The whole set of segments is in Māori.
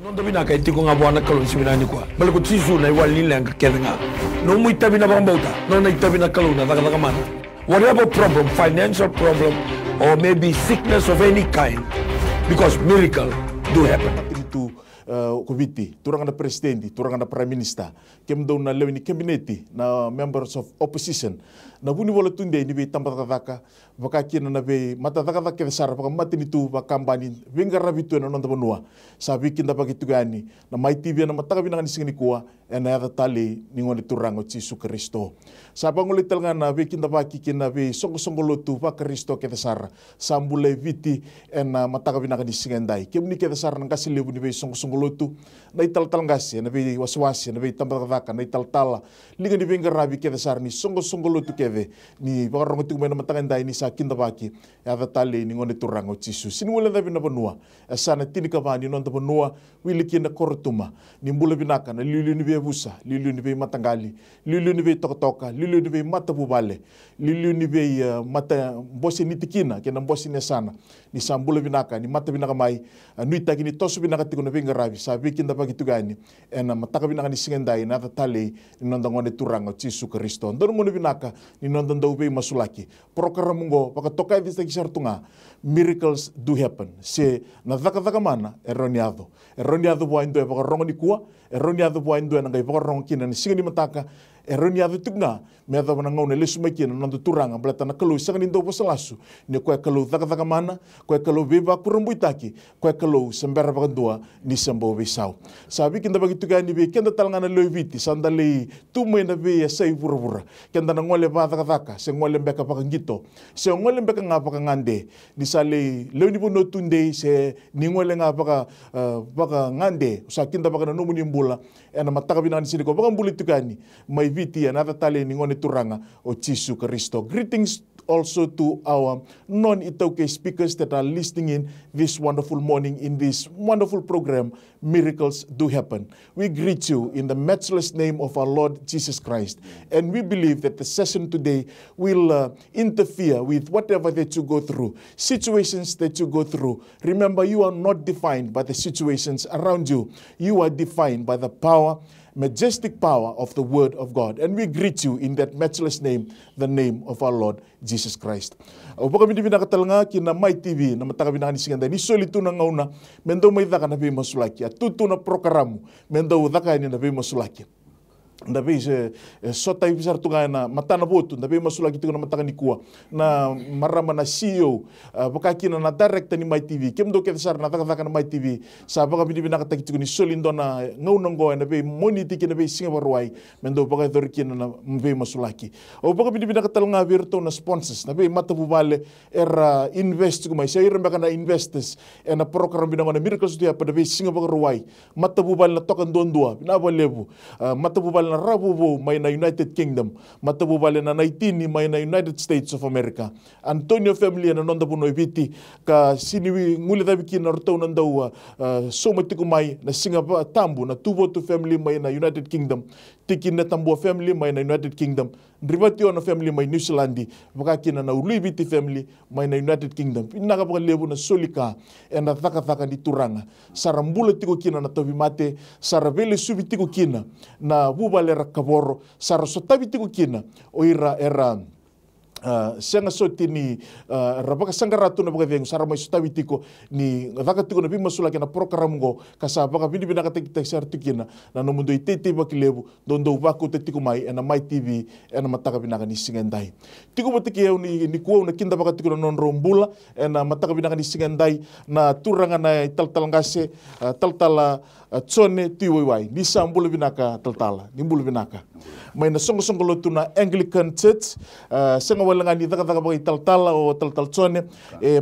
Nonto bina ka iti ko nga buwan na kalong siminani ko. Balakot sisu na iwalin lang kaketa nga. No mo itabi na bang bauta. No na itabi na kalong na taka-takamana. Whatever problem, financial problem, or maybe sickness of any kind, because miracle do happen. Itu kubiti, turang na presidente, turang na prime minister, kem daw na lewini kabinete na members of opposition. Na buni wala tunde ni be tambatataka, baka kina na be matataka ke sara baka matini tu baka kambani venga rabitu na nonda bonua. Sabi kinda bagi tugani na mai TV na mataka binangan singni kuwa na yata tali ningoni turango Yesu Kristo. Sabi ngulital nga na be kinda baki kina be songo lotu ba Kristo ke sara. Sambule viti na mataka binangan singendai. Kemni ke sara nang kasilibu ni be songo lotu na ital ngasi na be waswasi na be tambatataka na ital liga ni venga rabi ke sara ni songo lotu ke ni bakarong tu mena matanganda ini sa kinda baki ya tali ni ngone turango Yesu sinwala da bina banua sana tinika bani non da banua wili kinda kortuma ni mbula binaka na lilu ni be busa lilu ni be matangali lilu ni be tokotoka lilu ni be mata bubale lilu ni be mata bosi nitikina kena bosi ne sana ni sambula binaka ni mata binaka mai nuita kini tosu binaka tikuna be ngarabi sa be kinda baki tugani ena mataka binaka ni singendai na tali ni non da ngone turango Yesu Kristo ndon mo binaka ni nonton daw be masulaki program ngo paka tokai dista kisar tunga miracles do happen se na daka mana erroniado bo indo paka rongo ni kuwa erroniado bo indo na ngai paka rongo kina ni singa ni mataka erroniado tunga me da wana ngone lesu makina nonto turanga blata na kalu sanga ni ndo posalasu ni ko kalu daka mana ko kalu beba kurumbuitaki ko kalu sembera paka dua ni sembo be sau sabi kinda bagi tugani be kenda talanga na loiviti sandali tume na be sai pura kenda na ngole ba daka se ngole mbeka pakangito se ngole mbeka nga pakangande ni sale leuni bono tunde se ni ngole nga paka ngande sa kinda baka na numuni mbula ena mataka binani sini ko baka mbuli tukani mai viti another tale ni ngone turanga o Yesu Kristo. Greetings also to our non-Itoke speakers that are listening in this wonderful morning in this wonderful program, Miracles Do Happen. We greet you in the matchless name of our Lord Jesus Christ. And we believe that the session today will interfere with whatever that you go through, situations that you go through. Remember, you are not defined by the situations around you. You are defined by the power, majestic power of the Word of God. And we greet you in that matchless name, the name of our Lord Jesus Christ. Upaka kami binakatalanga kina Mai TV na mataka binakani singanda ni solitu na ngauna mendo may daka na be masulaki at tutu na programo mendo daka ni na be masulaki. Ndabe sota ibisar tunga na matana botu ndabe masulaki tunga na mataka ni kuwa na marama na CEO bakakina na director ni Mai TV kemdo ke sar na taka na Mai TV sa baka binakataki tunga ni solindo na ngauna ngo na be moniti kina be singa barwai mendo baka dorkina na be masulaki o baka binakatalanga virto na sponsors na be matabubale era invest ko mai sa iremba kana investors na program binango na miracles dia pada be singa barwai matabubale na tokan dondua binabalebu matabubale na rabubo may na United Kingdom, matabubale na 19 may na United States of America. Antonio family na nonda puno ibiti ka siniwi nguli tabi kinarto nanda somati kumay na Singapore tambo na tubo to family may na United Kingdom, tikin na tambo family may na United Kingdom, Ribatio na family may New Zealand, bakakina na Ulibiti family may na United Kingdom. Pinakapakalebu na solika na taka di turanga. Sarambula tiko kina na tabi mate, sarabele subiti ko kina na bubalera kaboro sarasotabi tiko kina o era senga soti ni rabaka sangaratu na bagaveng sarama sotabi tiko ni daka tiko na bimasula kina program go kasa baka bini binakata kita sartikina na nomundo itete bakilebu dondo baku tiko mai na Mai TV na mataka binaka ni singendai tiko batiki ni kuwa na kinda baka tiko na non rombula na mataka binaka ni singendai na turanga na taltalangase taltala tsone tiwai ni sambula binaka taltala ni mbula binaka may na songo lotu na Anglican Church senga wala ni taka bagi taltala o taltal tsone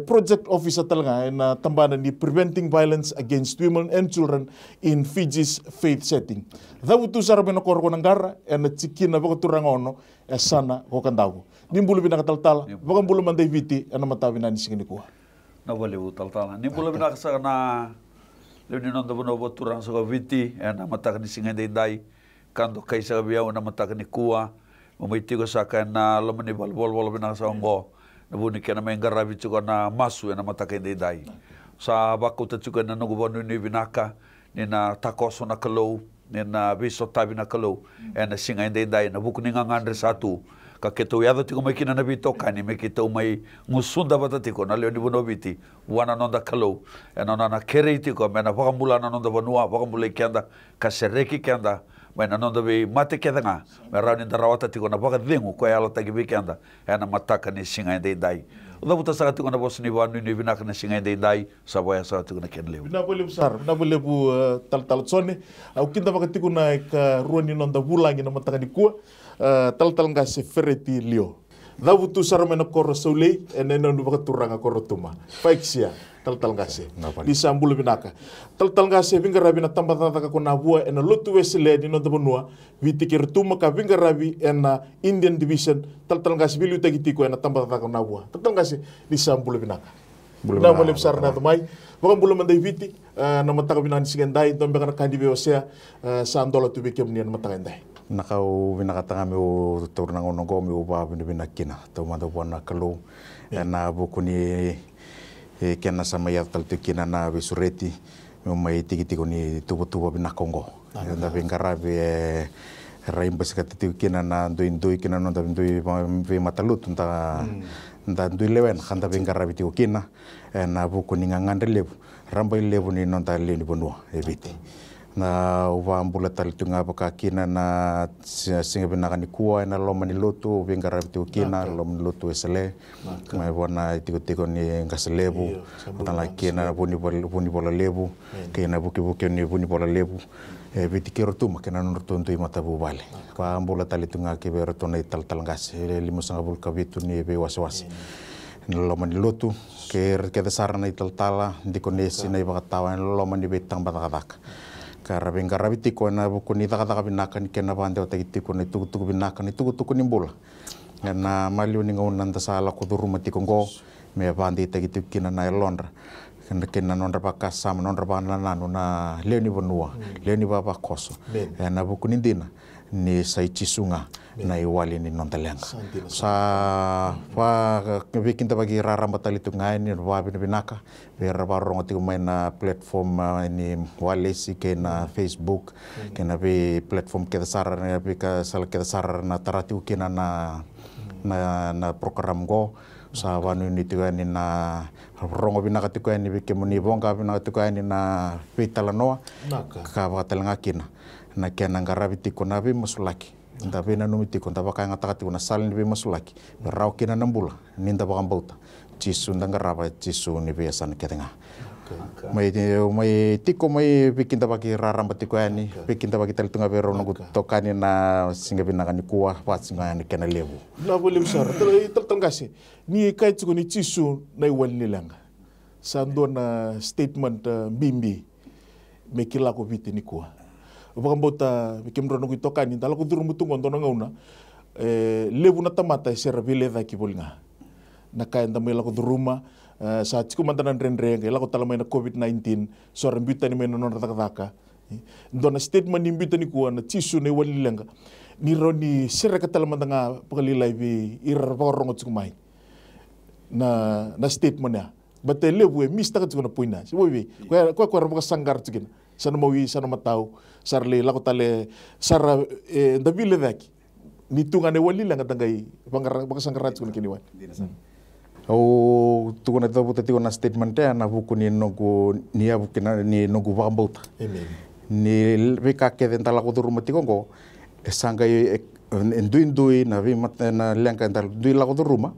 project officer talaga na tambana ni preventing violence against women and children in Fiji's faith setting dabutu sarabe na korko nangara na tsikina baka turanga ono sana ko kandawo ni mbula binaka taltala baka mbula manday viti na matabi na ni singini kuha na wale taltala ni mbula binaka sa na leuni nonda bono boturang sa viti na mataka ni singende dai kando kai sa biao na mataka ni kuwa mamiti ko sa na lamani balbol binaka sa ongo na buni kena mengarabi chuko na masu na mataka ni dai sa baku ta chuko na nugo bonu ni binaka na takoso na kalau na viso tabi na kalau na singa dai na buku ninga ngandre satu ka keto yado tiko mai kina na bito kani me kito mai ngusunda bata tiko na leo ni bono biti wana nonda kalau na kere tiko me na vakambula na nonda vanua vakambula kenda ka sereki kenda me na nonda be mate kenda nga me rauni ndarawata tiko na vaka dengu ko yalo tagi be kenda na mataka ni singa dai udah buta sagat tiko na bos ni wanu ni binak na singa dai saboya sagat tiko na kenleu na boleh besar na boleh bu tal sone au kinta baka tiko na ka ruani nonda bulangi na mataka ni kuwa tal nga se fereti lio dabu tu sarame na koro saulei ene na baka turanga koro tuma faiksia tal nga se di sambulu binaka tal nga se vinga rabi na tamba tata ka kona bua ena lotu wesele di nonda bonua vitikir tuma ka vinga rabi ena Indian Division tal nga se bilu tagi tiko ena tamba tata ka kona bua tal nga se di sambulu binaka na boleh besar na mai bukan belum mandai viti na mataka binan singendai tombe kana kandi beosea sandola tu bekem nian mataka endai nakau binakatanga mi o turna ngono go mi o ba binakina to mando bona kalu na bukuni kena sama ya tal tukina na bisureti mi mai tiki ni tubo binakongo na bingara be raimba sekati tukina na ndoi kina no ndoi be matalut nda ndoi lewen khanda bingara biti ukina na bukuni ngangande lebu ramba lebu ni nonta leni bonua ebiti na uwa ambula talitunga baka kina na singa binakani kuwa na loma ni lotu bingara bitu kina loma ni lotu esele mai bona tiko ni ngaselebu tala kina buni bola lebu kina buki ni buni bola lebu biti kiro tuma kina nurtu ntui matabu bale kwa ambula talitunga ke bero tona tal ngas limu sanga bul kabitu ni be was loma ni lotu ke desarna ital tala dikonesi na ibakatawa loma ni betang batak karabing karabiti ko na buku ni taka binakan kena bande o tagiti ko ni tugu binakan ni tugu ni bola na maliu ni ngaunan ta sala ko durumati ko go me bande tagiti kina na Londra kena nondra pakasam nondra bana nanu na leoni bonua leoni baba koso na buku ni dina ni saichisunga na iwali ni nontalenga sa pa bikin bagi rara batali tu ngai ni wabi binaka bera barong ti main na platform ini walesi ke na Facebook ke na be platform ke sar na be ka sal ke sar na tarati ukina na program go sa wanu ni tu ni na rongo binaka tu ni be ke muni bonga binaka tu ni na vitala noa ka batalenga kina na kena ngarabiti ko na be masulaki nda be na numiti ko nda baka ngatakati ko na salin be masulaki rau kina nambula ninda baka mbauta cisu nda ngaraba cisu ni be san ketenga mai tiko mai bikin ta baki raramba tiko ani bikin ta baki talitunga be rono tokani na singa binaka ni kuwa watsinga ni kena lebu na boleh besar tertengasi ni kait ko ni cisu na iwal nilanga sando na statement bimbi mekila ko viti ni kuwa Bukan bota bikin rono kita kan ini. Kalau kudur mutung kontona ngauna, lebu na tamata sera bile daki bolinga. Nakai anda mela kudur rumah saat ciku mantanan renreng, ela kau talamai na COVID-19, seorang bita ni mena non rata-rata. Dona statement ni bita ni kuana cisu ni wali lenga. Ni roni sera katalamai tanga pakalilai bi irar pakorong ciku mai. Na statementnya. Bate lebu mista kat ciku na puina. Sibobi, kau orang sanggar cikin. Sana mawi sana matau sarle lako tale sara ndabile daki ni tungane wali la ngatangai baka sangkarat kun kini wan o tungana tabu tati na statement na buku ni nogu ni abukina ni nogu bambauta ni beka ke dentala ko durumati kongo sangai endui na vi matena lenka entar dui la ko duruma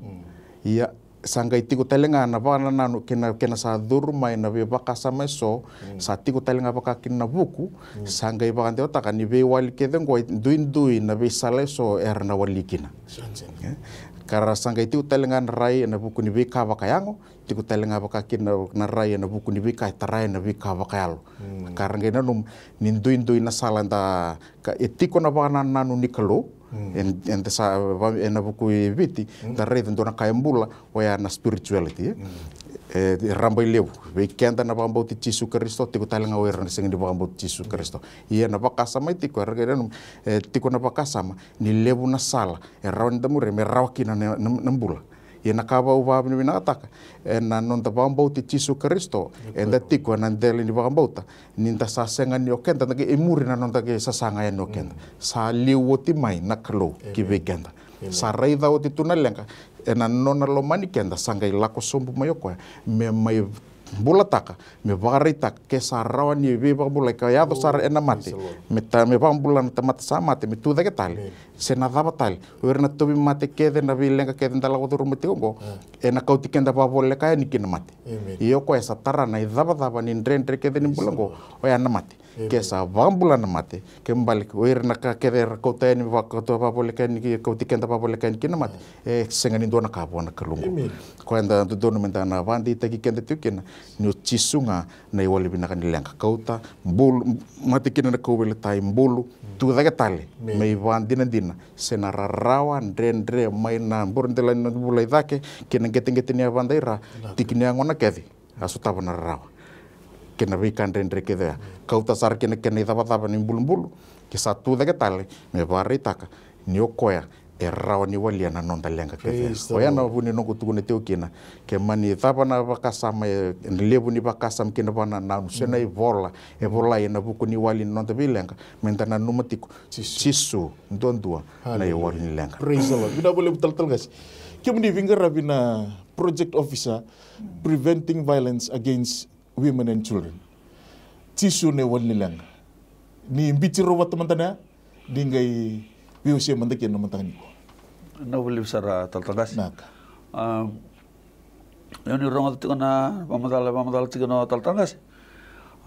ia sangai tiku telenga na bana nanu kena sa durma na be baka sameso sa tiku telenga baka kina buku sangai baka te otaka ni be wali ke dengo duin na be saleso erna wali kina kara sangai tiku telenga rai na buku ni be ka baka yango tiku telenga baka kina na rai na buku ni be ka tarai na be ka baka yalo karanga num ni duin na salanda ka etiko na baka nanu nikalo en sa na buku viti da reden dona kayambula waya na spirituality rambai lebu be kenda na bamba ti Yesus Kristo tiku talenga wera na singi bamba ti Yesus Kristo ia na bakasa mai tiku argena tiku na bakasa ma ni lebu na sala rawan damure me rawkina nambula e na kawa uwa ni na ataka e na non ta bambau te Jisu Kristo e da tiko na ndele ni bambau ta ni ta sasenga ni okenda ta ke emuri na non ta ke sasanga ya no kenda sa liu ti mai na klo ki ve kenda sa raida o te tuna lenga e na nona lo mani kenda sanga i lako sombu mai ko me mai bula taka me varita ke sa rawa ni ve bula ka ya do sar ena mate me ta me bambula na mata sa mate me tu ke tali se na dava tali o na tobi mate ke de na vilenga ke de la go mate ngo e na kauti kenda ba bole ka ni kin mate iyo ko esa tara na dava ni ndrendre ke de ni bulango o ya na mate ke sa bambula na mate ke mbali o na ka ke de ko te ni ba ko ba bole ka ni kauti kenda ba bole ka ni kin mate e senga ni do na ka bona kalungo ko enda do no menta na vandi te ki kenda tu kina ni chisunga na iwali bina kan lenga kauta mbulu mate kina na ko wele tai mbulu tu da ke tali me vandi na dina sena rarawa ndrendre mai na borndela na bulai dake kina getengete ni avandaira tikini ngona kedi asutava na rarawa kena vika ndrendre kede kauta sar kina dava ni mbulu ke satu da ke tali me varitaka ni okoya e rawa ni walia na nonda lenga kede oya na vuni no kutune teu kina ke mani tapa na vakasama levu ni vakasam kina bana na sena e vola na buku ni wali nonda bilenga mentana numatiku Jisu ndondua na e wali ni lenga praise the Lord bina boleh betul guys kemuni vingar bina project officer preventing violence against women and children Jisu ne wali ni lenga ni mbitiro wat teman-teman dingai biusia mandek yang namantang ni na boleh sara taltagas naka yani rongal tiko na pamadala tiko na taltagas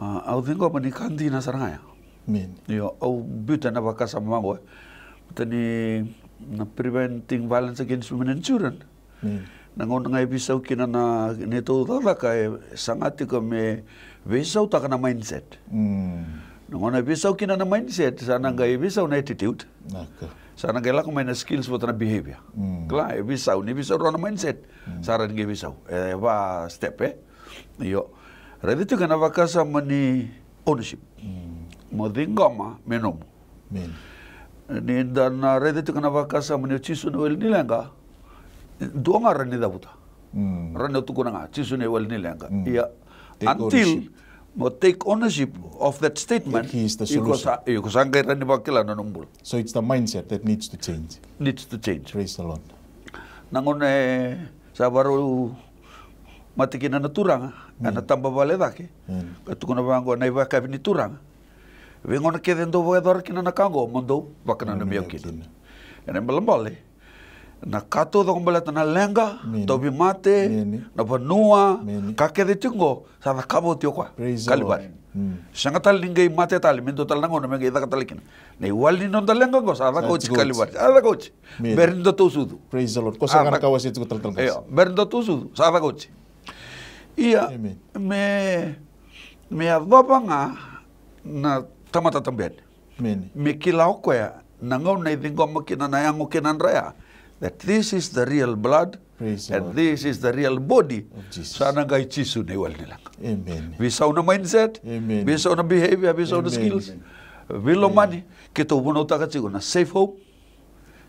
au thingo pani kandi na saraya men yo au buta na bakasa mango tani na preventing violence against women and children nangon ngai bisau kina na neto dala kai sangati ko me bisau ta kana mindset nangon na bisau kina na mindset sana ngai bisau na attitude naka sana ngai la ko na skills buat na behavior kla bisau ni bisau na mindset sara ngai bisau ba step yo ready to kana bakasa mani ownership modingama menomo men ni dan ready to kana bakasa mani Jisu no el nilenga duanga rani dabuta rani tu kuna Jisu no el nilenga ya until mo take ownership of that statement he is the solution because angai rani bakila na numbul so it's the mindset that needs to change praise the Lord nangon sa baru matikina na turanga ana tamba vale dake katukuna bango na iba kabini turanga vengo na keden do voedor kina na kango mondo bakana na miyokin ene balambale na kato do kombalata na lenga tobi mate na vanua ka kede tingo sa na kabo tio kwa kalibari sangatal ningai mate tal mendo tal nango na menga ida katalikin na iwali non tal lenga go sa da coach kalibari ada coach berindo to sudu praise the Lord ko sa kana kawasi tu tal berindo to sudu sa da coach iya me adopa nga na tamata tambed me kilau ko ya nangaw na idingo makina na yango kinanraya that this is the real blood and this is the real body sana gai Jisu ne wal nilang bisaw na mindset bisaw na behavior bisaw na skills bilo mani kito buno ta kachigo na safe home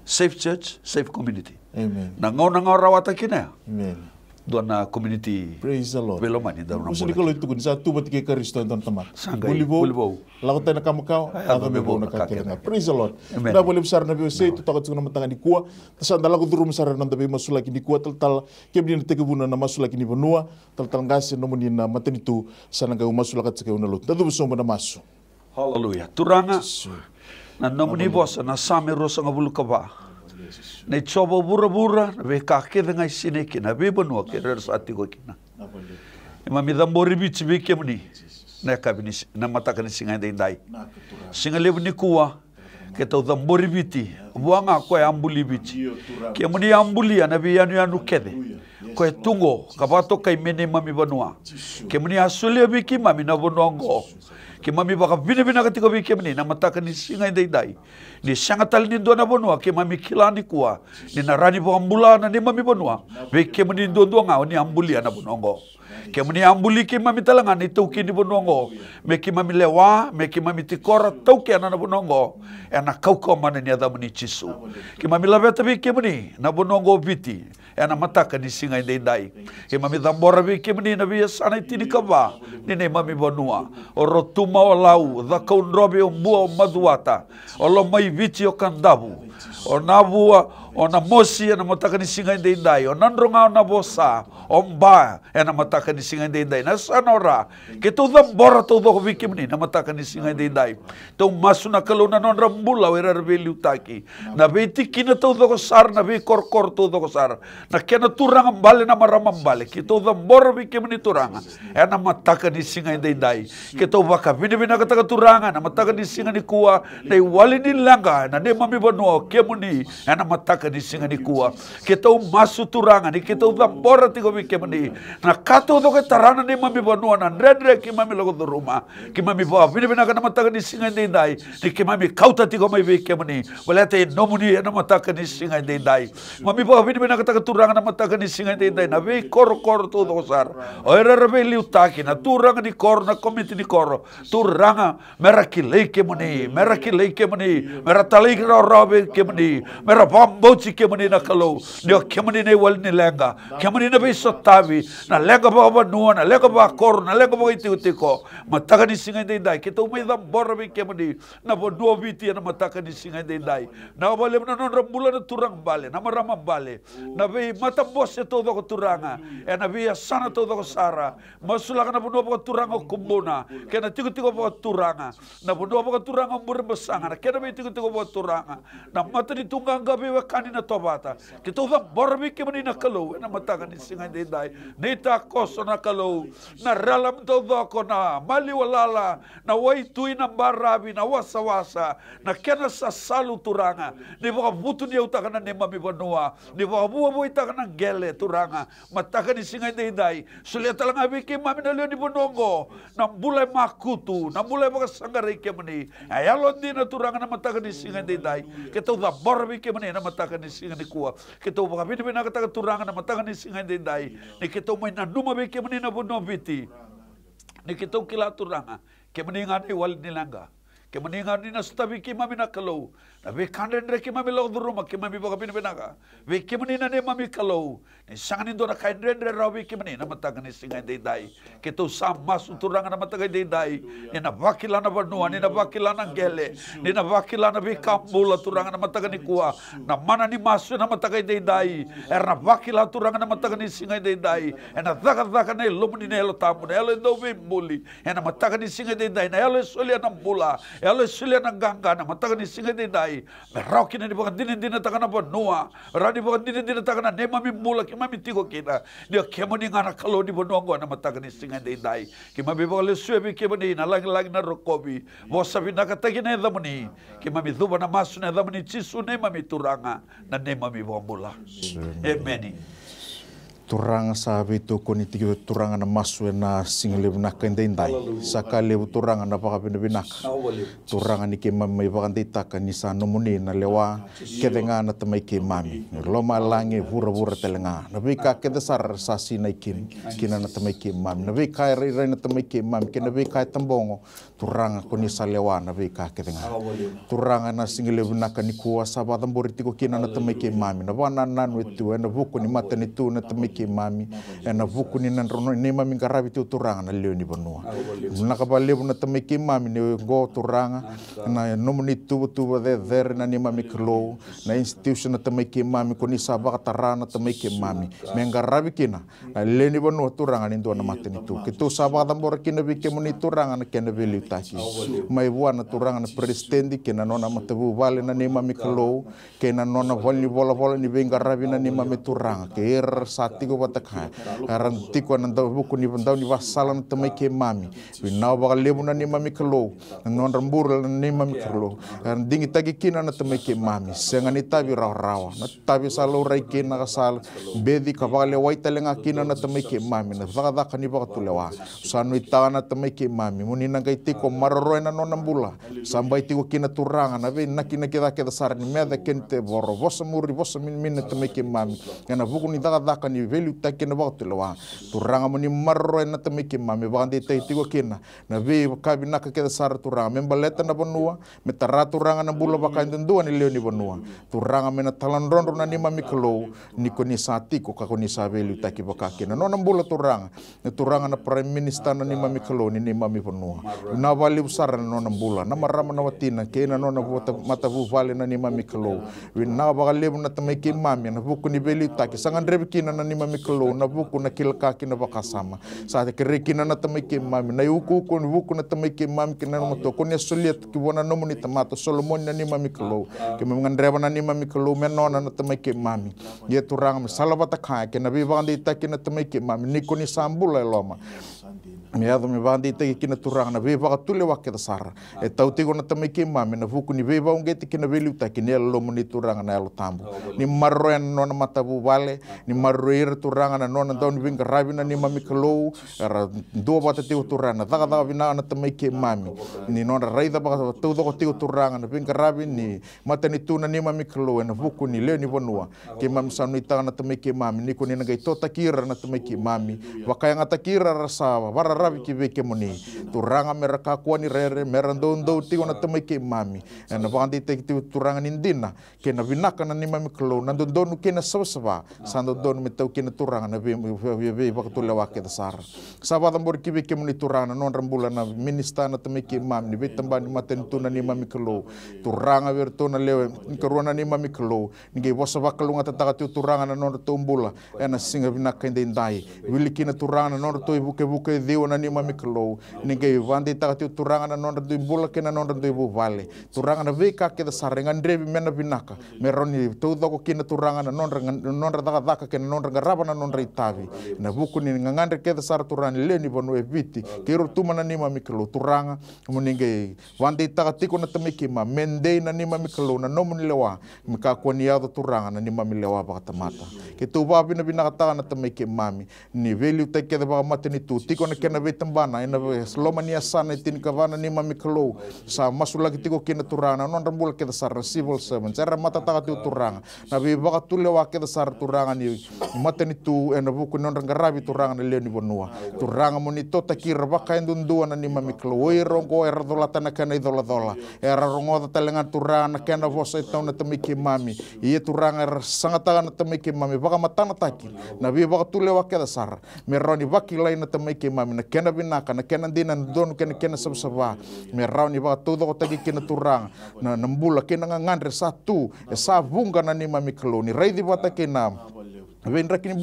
safe church safe community nangaw rawata kina dona community praise the Lord belomani da musi ni kalau itu kun sa tu batike Kristo enton teman bulibo lakutan na kamakau aga mebo na kakelenga praise the Lord na boleh besar na biose itu takut sungna matangan di kuah tasan dala ko durum sar na tabe masulaki di kuah tal kebni na tekebuna na masulaki ni benua tal ngase no muni na matenitu sananga masulaka tseke una lot tadu besomba na masu haleluya turanga na nomuni bosa na same rosa ngabulu kaba na chobo bura ve kake dengan sini kina ve benua ke resati ko kina imami dambori bichi be kemni na kabini na mata kan singa dai singa lebni kuwa ke to dambori biti buanga ko ambuli bichi kemni ambuli na be yanu kede ko tungo kabato kai mene mami benua kemni asule biki mami na bonongo ke mami baka bina katiko bi kemni na mata kan singa dai ni sangatal ni dona bonua ke mami kilani kuwa ni narani bo ambulana ni mami bonua be ke mani dondo nga ni ambuli ana bonongo ke mani ambuli ke mami talanga ni tauki ni bonongo me ke mami lewa me ke mami tikora tauki ana bonongo ana kauko mana ni ada mani Jisu ke mami labeta be ke mani na bonongo biti ena mataka ni singa dai ke mami tambora vi ke mani na vi sana tini kava ni ne mami bonua o rotuma o lau da kaunrobe o mua o maduata o lo mai viti o kandavu o navua o na mosi ena mataka ni singa dai o nandronga o na bosa o mba ena mataka ni singa dai na sanora ke tu tambora tu do vi ke mani na mataka ni singa dai tu masu na kaluna non rambula o era rebeli utaki na viti kina tu do sar na vi kor tu do sar na kena turanga mbale na marama mbale ke tu tambora vi ke mani turanga ena mataka ni singa dai ke tu vaka vini vina kata turanga na mataka ni singa ni kuwa na wali ni langa na ne mami bono ke muni ena mataka ni singa ni kuwa ke tu masu turanga ni ke tu tambora tigo vi ke mani na kato do ke tarana ne mami bono na rendre ke mami logo do ruma ke mami bo vini vina kana mataka ni singa dai ni ke mami kauta tigo mai vi ke mani walate no muni ena mataka ni singa dai mami bo vini vina kata turanga na mataka ni singa dai na vi kor tu do sar o era rebeli utaki na turanga ni kor na komiti ni kor turanga merakile ke mani meratalai ro robe ke mani mera bambochi ke mani na kalo ni ke mani ne wal ni lenga ke mani na bi sotavi na lenga ba nuana na lenga ba kor na lenga ba itiko mataka ni singa dai ke to mai da borbe ke mani na bo do viti na mataka ni singa dai na bale na non rambula na turang bale na marama bale na be mata bosse to do turanga e na be sana to do sara masula kana bo do turanga kumbona kena tigo bo turanga na bo do turanga murbasanga na kena be tigo bo turanga na mata ni tunggang gabe wa kanina tobata ke to da borbe ke mani na kalo na mataka ni singa dai nita koso na kalo na ralam to do ko na mali walala na wai tui na barabi na wasa na kena sa salu turanga ni bo butu ni utaka na ne mami bonua ni bo bo itaka na gele turanga mataka ni singa dai sulia talanga biki mami na leo ni bonongo na bulai makutu na bulai baka sangare ke mani ayalo dina turanga na mataka ni singa dai ke to da borbi ke mani na mataka ni singa ni kuwa ke to baka bini bina kata turanga na mataka ni singa dai ni ke to mai na numa biki mani na bonoviti ni ke to kila turanga ke mani ngani wal nilanga ke mani ngani na stabi ki mami na kalau na be kandendre ke mami lo duruma ke mami baka bini binaga be ke mani na ne mami kalau ni sangan indo na kandendre rawi ke mani na mataka ni singa dai ke to sama turanga na mataka dai ni na vakila na banua ni na vakila na gele ni na vakila na be kambula turanga na mataka ni kuwa na mana ni masu na mataka dai erna vakila turanga na mataka ni singa dai ena zaka na lumni ne lo tamu ne lo do be muli ena mataka ni singa dai na elo solia na bula elo solia na ganga na mataka ni singa dai merauki na di baka dina takana banua radi baka dina takana ne mami mula ki mami tigo kina dia kemoni ngana kalau di banua na mataka ni singa dai ki mami baka le suebi kemoni na lagi na rokobi bosa bina katagi na damani ki mami dhuba na masu na damani cisu ne mami turanga na ne mami baka mula amen turanga sabi tu koni tigo turanga na masu na single binaka indai sakale turanga na baka binaka turanga ni ke mami baka ditaka ni sa nomuni na lewa kedenga na tamai ke mami loma lange vura telenga na bika ke dasar sasi na kina na tamai ke mami na bika rai na tamai ke mami ke na bika tambongo turanga koni sa lewa na bika kedenga turanga na single binaka ni kuwa sabata boriti ko kina na tamai ke mami na wana nanu itu na buku ni mata ni tu na tamai ke mami na vuku ni nan rono ni mami karabi tu turanga na leo ni bonua na ka bale na tamai ke mami ni go turanga na nomuni tu de na ni mami klo na institution na tamai ke mami ko ni saba tarana tamai ke mami mengarabi kina na leo ni bonua turanga ni do na mate ni tu kitu saba tambor kina bi ke muni turanga na kena veli utaki mai buana turanga na presidenti kina nona matabu vale na ni mami klo kena nona voli bola ni bengarabi na ni mami turanga ke sati ko batakai aranti ko nan daw buku ni bandaw ni wasalan tamay ke mami binaw baka lebu na ni mami kalo non rambur na ni mami kalo dingi tagi kina na tamay ke mami senga ni tabi rawa na tabi salo rai kina kasal bedi ka baka lewai talenga kina na tamay ke mami na baka daka ni baka tulewa sanu itawa na tamay ke mami muni na kay tiko maroroy na non nambula sambai tiko kina turanga na be nakina kita sar ni meda kente boro bosa muri bosa min na tamay ke mami kana buku ni daka ni velu ta kina ba tu lawa turanga mo ni marro na tami ki mami ba ande tai tigo kina na ve ka bina ka ke sar turanga membaleta na bonua metara turanga na bula ba ka ndua ni leo ni bonua turanga me na talan rondo na ni mami klo ni ko ni sati ko ka ko ni sa velu ta ki ba ka kina no na bula turanga na prime minister na ni mami klo ni mami bonua na vali usara no na bula na marama na watina kena no na mata vu vale na ni mami klo na ba lebu na tami ki mami na buku ni velu ta ki sangan rebe kina na ni mami klo na buku na kilka kina ba kasama sa te kina na tami ki mami na yuku ko buku na tami ki mami kina no to ko ni soliet ki bona no ni tamato solomon na ni mami klo ke mangan reba na ni mami klo menona na tami ki mami ye turang me salabata kha ke na bi bandi ta kina tami ki mami ni ko ni sambula loma me ado me bandi te kina turang na ve ba tule wa ke sar e tau tigo na tami ki mami na buku ni ve ba ngeti kina velu ta kina lo ni turang na lo tambu ni marroen no na matabu vale ni marroer turang na no na don ving rabi na ni mami klo era do ba te turang na daga vina na tami ki mami ni no na raida ba tu do ti turang na ving rabi ni mata ni tu na ni mami klo na buku ni le ni bonua ke mam sanu ita na tami ki mami ni ko ni ngai to takira na tami ki mami wa kaya ngata kira rasa bara rabi ki ve ke moni turanga meraka ko ni rere merando ndo ti na tami ki mami na bandi te turanga ni dina ke na vinaka na ni mami klo na donu ke na sawsawa sando donu me tau ke na turanga na ve ba to le wa ke sar sabada mbor ki ve ke moni turanga non rambula na minister na tami ki mami ni ve tamba ni maten tu na ni mami klo turanga ver to na lewe ke rona ni mami klo nge bosa ba klo ngata ta tu turanga na non to mbula na singa vinaka ndai wiliki na turanga na non to buke dio na ni mami klo nge vande ta tu turanga na non to mbula ke na non to bu vale turanga na ve ka ke sar ngan drevi mena vinaka meroni to do ko kina turanga na non daga ke non raba na non ritavi na buku ni ngangandre ke sar turanga le ni bonu eviti ke ro tuma na ni mami klo turanga muninge vande ta tiko na tamiki ma mende na ni mami klo na no mun lewa mika ko ni ado turanga na ni mami lewa ba tamata ke tu ba bina ta na tamiki mami ni velu te ke ba mate ni tu tiko na ke na vetambana ina slomania sana tin ka vana ni mami klo sa masula ki tiko kina turanga non rambul ke sar civil servant era mata ta tu turanga na vi ba tu lewa ke sar turanga ni mate ni tu ena buku non ngarabi turanga na le ni bonua turanga moni to takira ba ka ndundua na ni mami klo oi rongo era dolata na kana dola era rongo ta lenga turanga na kana vosa ita na tamiki mami ie turanga sangata na tamiki mami ba mata na taki na vi ba tu lewa ke sar meroni baki lai na tamiki mami na kana binaka na kana dinan don kana sabsaba meroni ba tu do taki kina turanga na nambula kina ngandre satu sa vunga na ni mami klo ni raidi bata kina ven rakini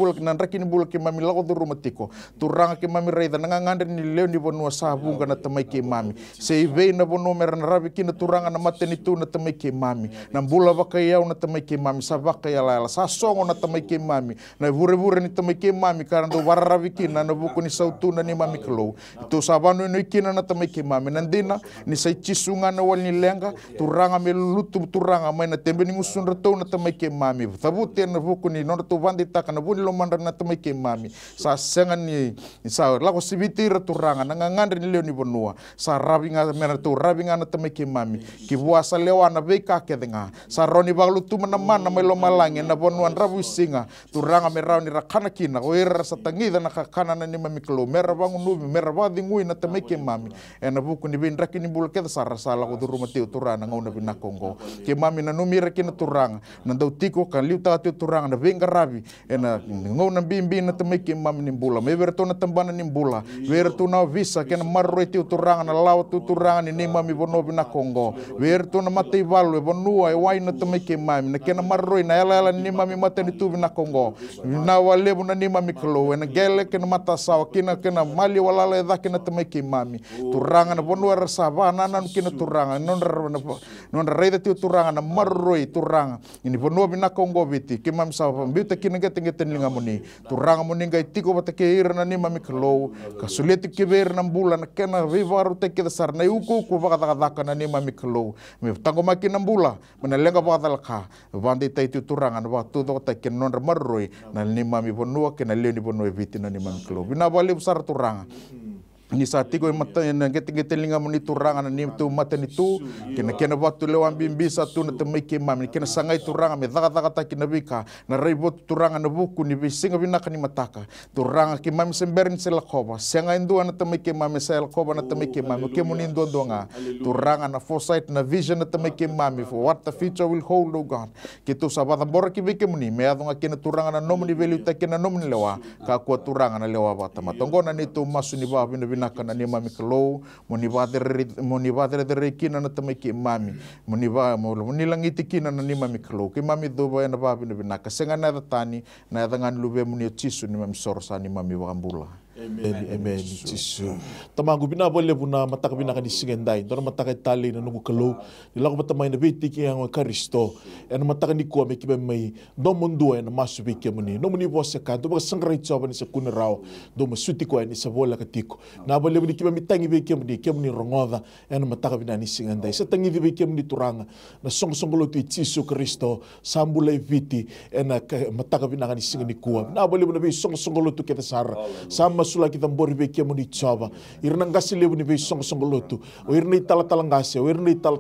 bula ke mami lago do rumatiko turanga ke mami raida nanga ngandre ni leo ni bonua sa vunga na tamai ke mami sei ve na bono merana rabi kina turanga na mateni tu na tamai ke mami na bula baka yau na tamai ke mami sa baka ya la sa songo na tamai ke mami na vure ni tamai ke mami karando wararabi kina na buku ni sautu na ni mami klo itu sabano no kina na tamai ke mami nandina ni sai chisunga na wal ni lenga turanga me lutu turanga mai na tembe ni musun rato na tamai ke mami tabute na buku ni no to vandi kana buni lo mandar na tamai ke mami sa sengan ni sa lako sibiti turanga na ngandre ni leo ni bonua sa rabinga mena tu rabinga na tamai ke mami ki buasa lewa na be ka ke denga sa roni baglu tu mana mai lo malange na bonuan rabu singa turanga merau ni rakana kina o era sa tangida na kana na ni mami klo mera bangu nubi mera badi ngui na tamai ke mami ena buku ni bin rakini bul ke sa sala ko duru mati turana ngau na bina kongo ke mami na numira kina turanga na dau tiko kan liu ta turanga na venga rabi ena ngau na bimbi na tamai ke mami ni bula me verto na tambana ni bula verto na visa kena marro ti turanga na lawa tu turanga ni mami bono bina kongo verto na mate valu bonua e wai na tamai ke mami na kena marro na ela ni mami mate ni tu bina kongo na wale na ni mami klo ena gele kena mata sawa kena mali wala le da kena tamai ke mami turanga na bonua rasa bana na kena turanga non reida ti turanga na marro turanga ini bonua bina kongo viti ke mami sawa bita kena ngeten linga muni turanga muni ngai tiko bata ke ira na ni mami klo kasuleti ke ver na bula na kena vivaru te ke sar na uku ku baka na ni mami klo me tango maki na bula mena lenga baka ka vande tai tu turanga na tu do ta ke non marroi na ni mami bonua ke na le ni bonua viti na ni mami klo bina bali besar turanga ni sa tigo mata na gete linga moni turanga na ni tu mata ni tu kena watu leo ambimbi sa tu na temai ke mami kena sangai turanga me daga ta kina bika na ribot turanga na buku ni bisinga binaka ni mataka turanga ke mami semberin sela koba senga indua na temai ke mami sel koba na temai ke mami ke moni ndo donga turanga na foresight na vision na temai ke mami for what the future will hold, oh God. Ke tu sabata bora ki bike muni me adonga kena turanga na nomni value ta kena nomni lewa ka ku turanga na lewa bata matongona ni tu masu ni ba binaka na ni mami kalo moni vadere de kina na tamai ke mami moni langiti kina na ni mami kalo ke mami do ba na ba binaka senga na tani na dangan lube moni tisu ni mami sorsa ni mami wambula. Amen. Tisu. Tamangu binabole buna mataka binaka ni singendai. Dona mataka tali na nungu kalo. Nilago matamay na bitiki ang Karisto. Ena mataka ni kuwa mekiba may do mundo na masu biki muni. No muni bosa ka do ba sangray choba ni sa kunarao. Do masuti ko ni sa bola katiko. Nabole muni kiba mitangi biki muni rongoda. Ena mataka binani singendai. Sa tangi biki muni turanga na song-songolo tu Tisu Kristo sambulay viti ena mataka binaka ni singeni kuwa. Nabole muni song-songolo tu kita sara. Sama sula kita mbori beki muni choba irna ngasi lebu ni be song lotu o irna itala ngasi o irna itala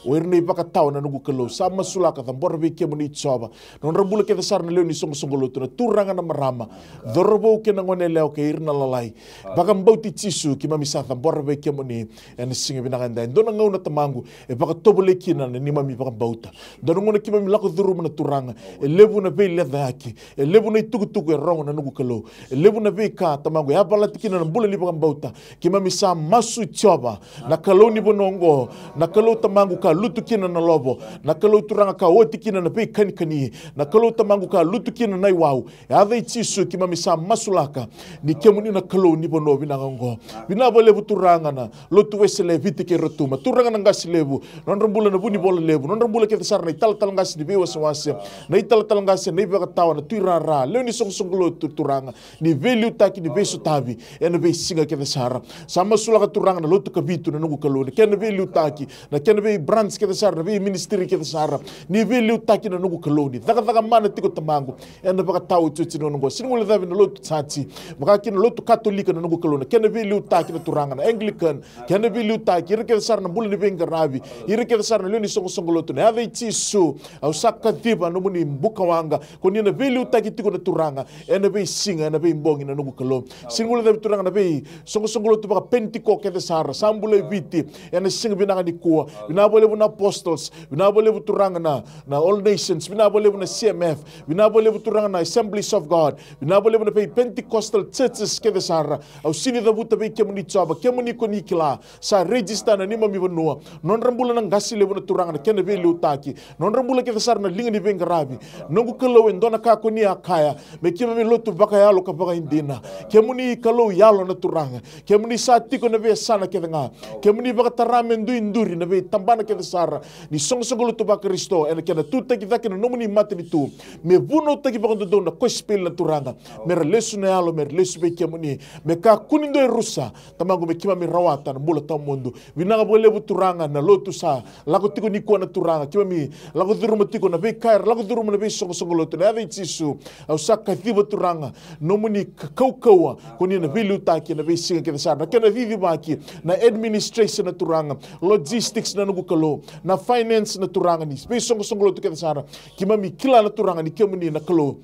o irna ipaka tau na nugu kelo sama sula kita mbori beki muni choba non rambula kita sarna leo ni song lotu na turanga na marama dorobo ke na ngone leo ke irna lalai baka mbauti Tisu ki mami sata mbori beki muni ena singi binakanda ndona ngauna tamangu e baka tobole kina na ni mami baka mbauta ndona ngone ki mami lako dhuru na turanga e lebu na be ledha yake e lebu na itukutuku e rongo na nugu kelo e lebu na be ka tamangu ya bala tikina na mbula lipa kambauta kima misa masu choba na kalau ni bonongo na kalau tamangu ka lutu kina na lobo na kalau turanga ka oti kina na pe kani na kalau tamangu ka lutu kina na iwau ya dai Tisu kima misa masulaka ni kemuni na kalau ni bono binango binabo lebu turanga na lotu wesele viti ke rotuma turanga na ngasi lebu non rambula na buni bola lebu non rambula ke tsar na ital ngasi ni bewa sawase na ital ngasi ni beka tawa na tuirara leo ni song lotu turanga ni value taki ni beso tabi ena be singa ke sara sama sulaka turanga na lotu kabitu na nugu kalone kena be liutaki na kena be branch ke sara na be ministry ke sara ni be liutaki na nugu kalone daga mana tiko tamangu ena baka tau chuchi no nugu sinule davi na lotu tsati baka kina lotu katolika na nugu kalone kena be liutaki na turanga na anglican kena be liutaki ire ke sara na bula ni be ngarabi ire ke sara na leo ni songo lotu na ave Tisu au saka diba no muni mbuka wanga koni na be liutaki tiko na turanga ena be singa ena be mbongi na nugu kalone sinule davi turanga na be songo tu baka pentiko ke sara sambule viti ena singa binanga ni kuwa binabole na apostles binabole turanga na all nations binabole na CMF binabole turanga na Assemblies of God binabole na pe Pentecostal churches ke sara au sini da buta be kemuni choba kemuni ko nikila sa register na nima mi bonua non rambula na ngasi lebu na turanga na kene be lutaki non rambula ke sara na linga ni be ngarabi nongu kelo ndona ka ko ni akaya me kima mi lotu baka yalo ka baka indina kemuni kalo yalo na turanga kemuni satiko na be sana ke nga kemuni baka tarame induri na be tambana ke sara ni song lutu baka Kristo ena kena tuta kita kena nomuni mati ni tu me buno ta ki baka ndo na kospel na turanga me relesu na yalo me relesu be kemuni me ka kunindo rusa tamangu me kima mi rawata na mula ta mundo vinanga bole turanga na lotu sa lago tiko ni ko na turanga kima mi lago duruma tiko na be kair lago duruma na be song lutu na ave Tisu au saka tiba turanga nomuni kaukawa koni na vilu taki na be singa ke sara na kena vivi baki na administration na turanga logistics na nugu kalo na finance na turanga ni be song lotu ke sara kima mi kila na turanga ni kemuni na kalo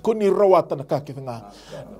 koni rawata na kake nga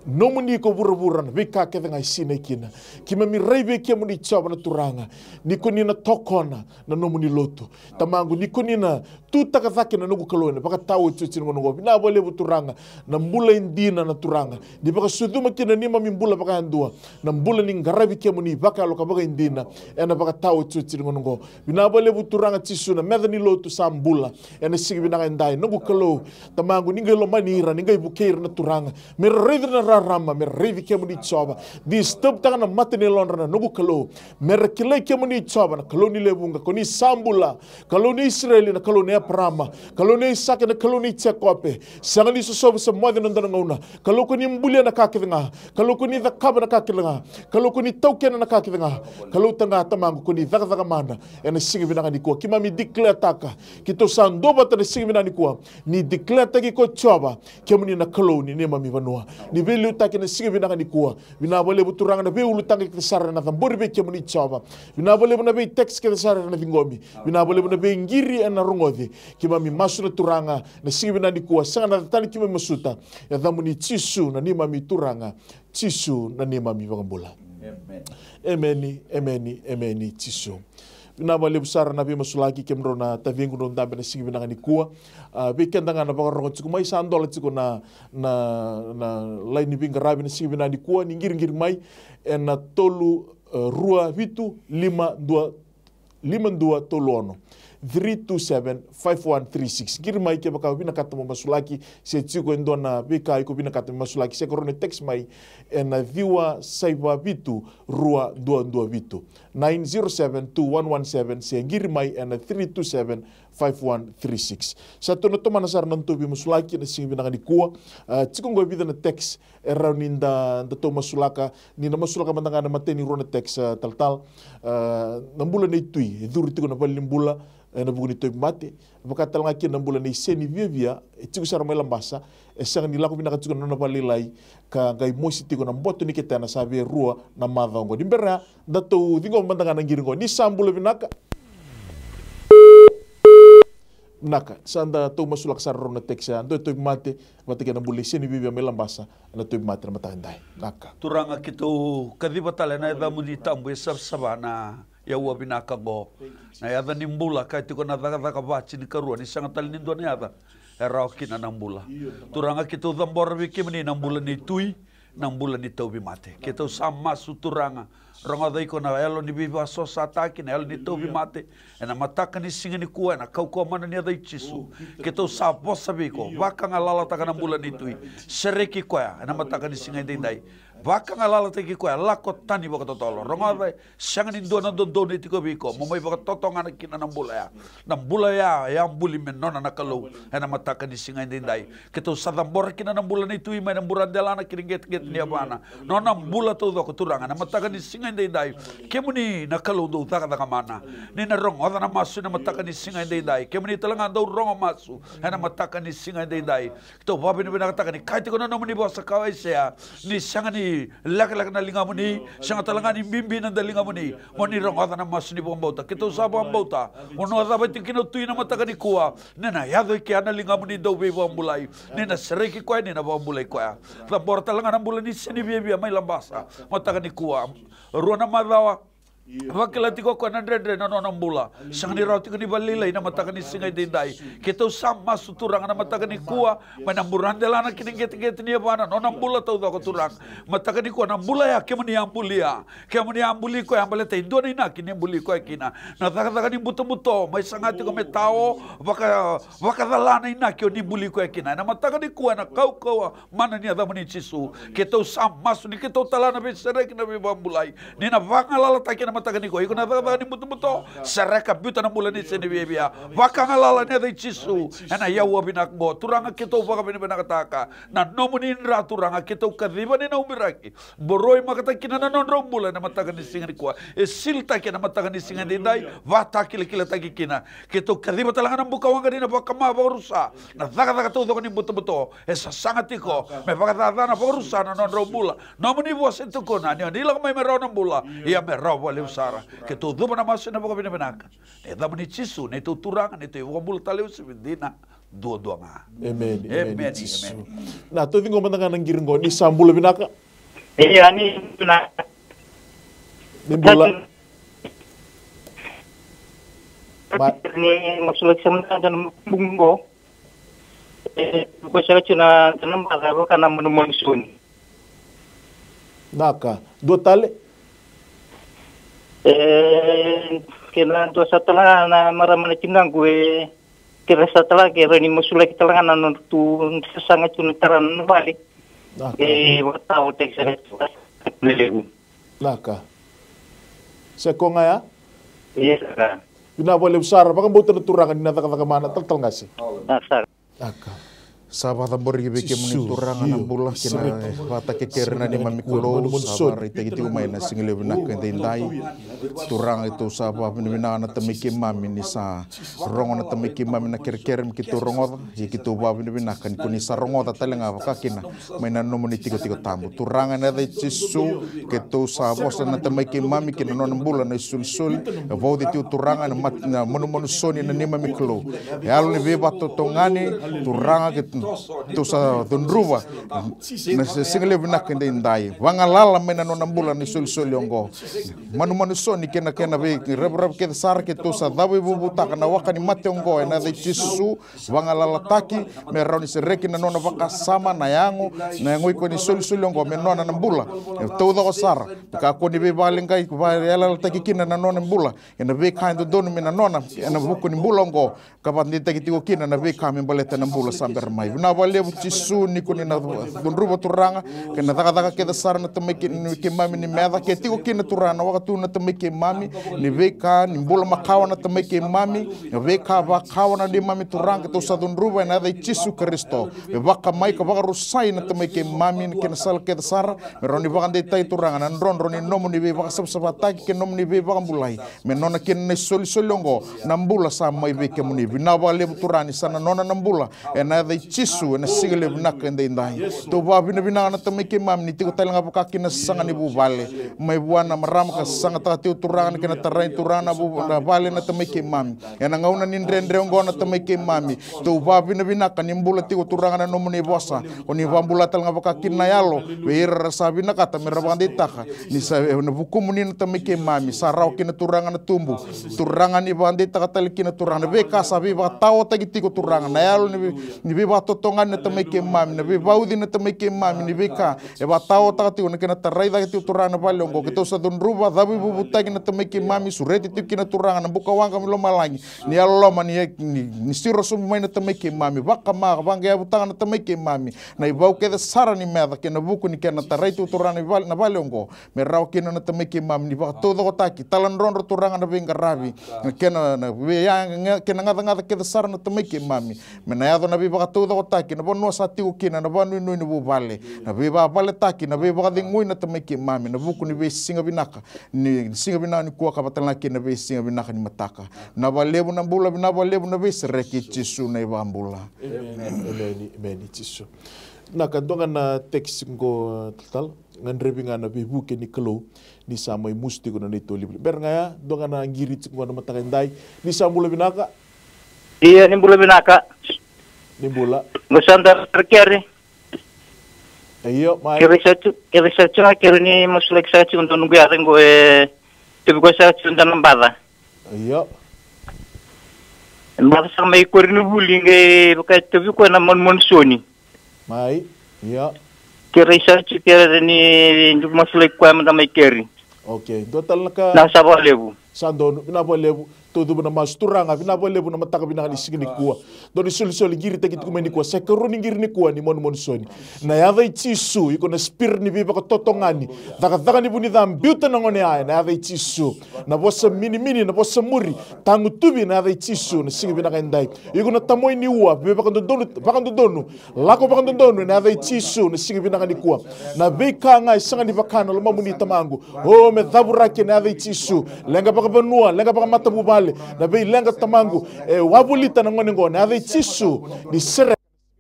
nomuni ko bura na be kake nga sine kina kima mi raibe kemuni choba na turanga ni koni na tokona na nomuni lotu tamangu ni koni na tuta ka zake na nugu kalone baka tawo chuchi ngono bina bole buturanga na mbula indina na turanga di baka suduma kina nima mimbula baka andua na mbula ni ngarabi kemuni baka loka baka indina ena baka tawo chuchi ngono bina bole buturanga Tisu na medani lotu sambula ena sigi bina ndai nugu kalo tamangu ninga lo manira ninga ibukeir na turanga me revi na rarama me revi kemuni choba di stop taka na matene londra na nugu kalo me rekile kemuni choba na kaloni lebunga koni sambula kaloni Israeli na kaloni Prama kaloni Isaka na kaloni Jakobe sangani sosobu sa mwade nandana ngauna kaloko ni mbulia na kakithinga kaloko ni dhakaba na kakithinga kaloko ni taukena na kakithinga kalotanga tamangu koni dhaka mana ena singi binanga ni kuwa kima mi declare taka kito sandoba tane singi binanga ni kuwa ni declare taki ko choba kemu muni na kalau ni ne mami vanua ni velu taki na singa vinanga ni kuwa vina vole buturanga na velu tangi ke sara na tambori be kemuni chama vina vole na be text ke sara na vingomi vina vole na be ngiri na rungodi ki mami masuna turanga na singa vinanga ni kuwa sanga na tani kime masuta ya dhamuni tisu na ni mami turanga tisu na ni mami vangambula emeni tisu na vale besar na be masulaki kemro na tavingu no ndambe na singi binanga ni kuwa be kendanga na bagarongo tsiku mai sandola tsiku na laini binga rabi na singi binanga ni kuwa ni ngiri mai na tolu rua vitu lima dua tolu ono 327-5136 ngiri mai ke baka bina kata masulaki se tsiku endo na beka iko bina kata masulaki se korone text mai na diwa saiba vitu rua dua vitu 907-2117 se ngiri mai na 327-5136 satu na toma nasar nantobi masulaki na singi binanga ni kuwa tsiku ngo bida na text era ninda to masulaka ni na masulaka mandanga na mateni rona text tal nambula ni tui duri tiku na palimbula na buguni toy mate bakata nga kin nambula ni seni via tiku sar mai lambasa sang ni lako binaka tiku na palilai ka ngai mosi tiku na mboto ni ketana sabe rua na madongo dimbera dato dingo mandanga na ngiringo ni sambula binaka naka sanda to masulak sarro na teksa ando toy mate batike na buli seni via mai lambasa na toy mate na matandai naka turanga kitu kadibatale na da muni tambu sabana ya ua binaka go na ya ni mbula kai tiko na daga bachi ni karua ni sanga tali ni ndo ni ada era kina na mbula turanga kitu dambor wiki meni na mbula ni tui na mbula ni taubi mate kitu sama su turanga ronga dai ko na elo ni biba so sataki na elo ni taubi mate na mataka ni singa ni kuwa na kau mana ni dai chisu kitu sa bossa biko waka ngalala taka na mbula ni tui sereki kwa na mataka ni singa dai Baka ngalala teki koe lako tani baka totolo. Ronga vai sangan indo na dondo ni tiko biko. Momoi baka totonga na kina na mbula ya. Na mbula ya mbuli menona na kalau. Hena mataka ni singa indai. Keto sadambora kina na mbula ni tui mai na mbura na kiringet get ni abana. Nona mbula to do kuturanga na mataka ni singa indai. Kemuni na kalau do taka taka mana. Ni na ronga oda na masu na mataka ni singa indai. Kemuni talanga do ronga masu. Hena mataka ni singa indai. Keto babi ni benakataka ni kaiti kono na muni bosa kawai sea. Ni sanga ni lak-lak na linga muni sanga talanga ni bimbi na dalinga muni moni rong ata na masni bombauta kito sabo ambauta ono ata bati kino tui na mataka ni kuwa nena yado ki ana linga muni do be bombulai nena sereki kwa nena bombulai kwa ta bor talanga na bulani sini bia mai lambasa mataka ni kuwa ruana madawa Wakila tiko ko na dre na nona mbula sang ni rauti ko ni balilay na mataka ni singay dinday kito sama suturang na mataka ni kuwa manamburan dela na kiningget ni abana nona mbula tau ko turang mataka ni kuwa na mbula ya kemani ambuli ko ambale te indo na kini ambuli ko kina na taka ni buto may sangati ko metao waka dalana ina kyo ni buli ko kina na mataka ni kuwa na kau mana ni ada mani chisu kito sama su ni kito talana be serek na be bambulai ni na vangalala takina mataka ni ko iko na taka ni buto sereka buta na mbula ni seni bebia wakangalala ni ada chisu na yawa binakbo turanga kito waka binakataka na nomuni ra turanga kito kadiba ni na umiraki boroi makata kina na non rombula na mataka ni singa ni ko silta kina mataka ni singa dindai wata kila taki kina kito kadiba talanga na buka wanga ni na bakama barusa na taka to ni buto esa sangatiko me bakata na barusa na non rombula nomuni bo sentu kona ni lang may meron mbula iya meron wala usara kito duba na maso na baka binabinaka eda mani chisu na ito turangan ito yung wabul taliw si Bindina dua nga amen na to tingo mandangan ng giringo ni sambula binaka ani na nimbula ni masulak sa mga dan bunggo ko siya chuna tanam bago kana monsun naka do tale kailan to sa talaga na maraman na tinang gue kira sa talaga kira ni masulay kita lang na tu sangat cun taran bali wata utek sa lelegu naka seko nga ya yes ka bina boleh usara baka buta na turangan ni nataka mana tal nggak sih naka Sabata borgi beke muni turanga na bula kina vata ke kerna ni mami kulo sabari te gitu maina single bina kende indai turanga itu saba bina na temiki mami ni sa rongo na temiki mami na kerkerem kitu rongo kitu ba bina kan kuni sa rongo ta telenga vakakina maina no muni tigo tambu turanga na de chisu kitu sabo na temiki mami kina no bula na sul vodi tu turanga na monu soni na ni mami kulo ya lu ni beba tongani turanga tu sa tunruva na single bina kende indai wangalala mena no nambula ni sul yongo manu soni kena be rab ke sar ke tu sa dawe bubuta kana wakani mate ongo na de chisu wangalala taki me rauni se reki na nona vaka sama na yango iko ni sul yongo me nona nambula tu do sar ka ko ni be balengai ba yala taki kina na nona nambula ena be kind do me na nona ena buku ni mbulongo ka pandi taki tiko kina na be ka me baleta nambula samber mai na lebu chisu ni kuni na dunruba turanga kena daga ke dasar na temeke ke mami ni meda ke tiko kina turana wakatu na temeke mami ni veka ni bola makawa na temeke mami ni veka bakawa na di mami turanga to sa dunruba na dai chisu Kristo be baka mai ka baka rusai na temeke mami ni kena sal ke dasar meroni baka dei tai turanga na roni nomu ni be baka sabsabata ke nomu ni be baka mulai menona kena solongo nambula sa mai be ke muni binawa lebu turani sana nona nambula na dai chisu na single bina kende indai to ba bina na temeke mam ni tiko talanga buka kina sanga ni bu vale mai buana maram ka sanga ta tiu turanga kena tarai turana bu na vale na temeke mam ena ngauna ni ndre ngona temeke mami to ba bina ka nimbula tiko turanga na nomuni bosa oni vambula talanga buka kina yalo weira sabina kata merabang ditaka ni sa na buku muni na temeke mami sarau kina turanga na tumbu turanga ni bandita katali kina turanga beka sabi ba tawo tagi tiko turanga na yalo ni be ba totongan na temeke mami na be baudi na temeke mami ni beka e ba tawo takati na kena tarai da tiu turanga balongo kito sa dunruba dabi bubutagi na temeke mami sureti tiu kina turanga na buka wanga milo malangi ni allo mani ni siro sumai na temeke mami baka ma banga ya butanga na temeke mami na ibau ke sara ni meda kena buku ni kena tarai tiu turanga na balongo me rau kena na temeke mami ni baka todo taki talan ron turanga na benga rabi kena na be yang kena ngada ke sara na temeke mami me na ya na be baka todo taki na bono sa tiu kina na banu ni bu vale na be ba vale taki na be ba ngui na temeke mami na buku ni be singa binaka ni singa binaka ni kuaka batala ki na be singa binaka ni mataka na valebu na bula na valebu na be sereki chisu na ibambula Amen chisu na kadonga na text ngo total ngandrebinga na be buke ni kelo ni samai musti ko na nito libre berngaya donga na ngiri ngo na matakandai ni samula binaka iya ni bula binaka ni bula musandar terkere ayo mai research kira ni muslek sa ci untuk nunggu yaring gue tiba gue sa ci untuk nambada ayo mbata sa may kuri ni buli nge buka tiba ko na mon soni mai iya kira research kira ni muslek ko am may kiri okay total naka na sa lebu sando na lebu todo na masturanga vina vole na mataka vina ni signi kuwa doni sol giri tagi tu meni kuwa sekero ni giri ni kuwa ni mon soni na ya vai chisu iko na spir ni biba ko totongani daga ni buni dam biuta na ngone ai na ya vai chisu na bosa mini na bosa muri tangu tubi na ya vai chisu na sigi vina kandai iko na tamoi ni uwa biba ko donu lako ba ko donu na ya vai chisu na sigi vina ni kuwa na beka ngai sanga ni bakana lo mamuni tamangu o me dhaburake na ya vai chisu lenga ba banua lenga ba matabu na bei lenga tamangu wabulita na ngone ngone ave chisu ni sere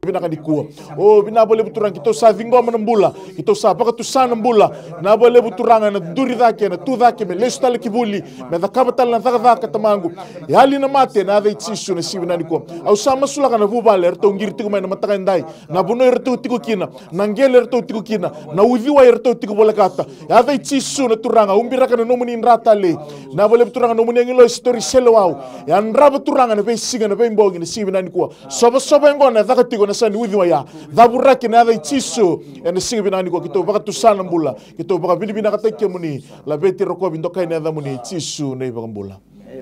bina ka dikua o bina boleh buturang kita sa vingo manambula kita sa baka tu sa nambula na boleh buturang na duri dake na tu dake me lestal kibuli me da kabatal na daga tamangu yali na mate na ave chisu na sibina dikua au sama sula kana vubale erto ngirti ko na matakandai na buno erto tiko kina na ngel erto tiko kina na uviwa erto tiko bolakata ave chisu na turanga umbira kana nomuni ratale na boleh buturang nomuni ngilo story selawau ya ndraba turanga na be singa na be mbogi na sibina dikua soba ngona daga tiko sani widhi ya dhaburaki na dai chiso ene singa binani ko kito baka tusana mbula kito baka bina kata kemuni la beti roko bindoka ina dhamuni chiso na ibaka mbula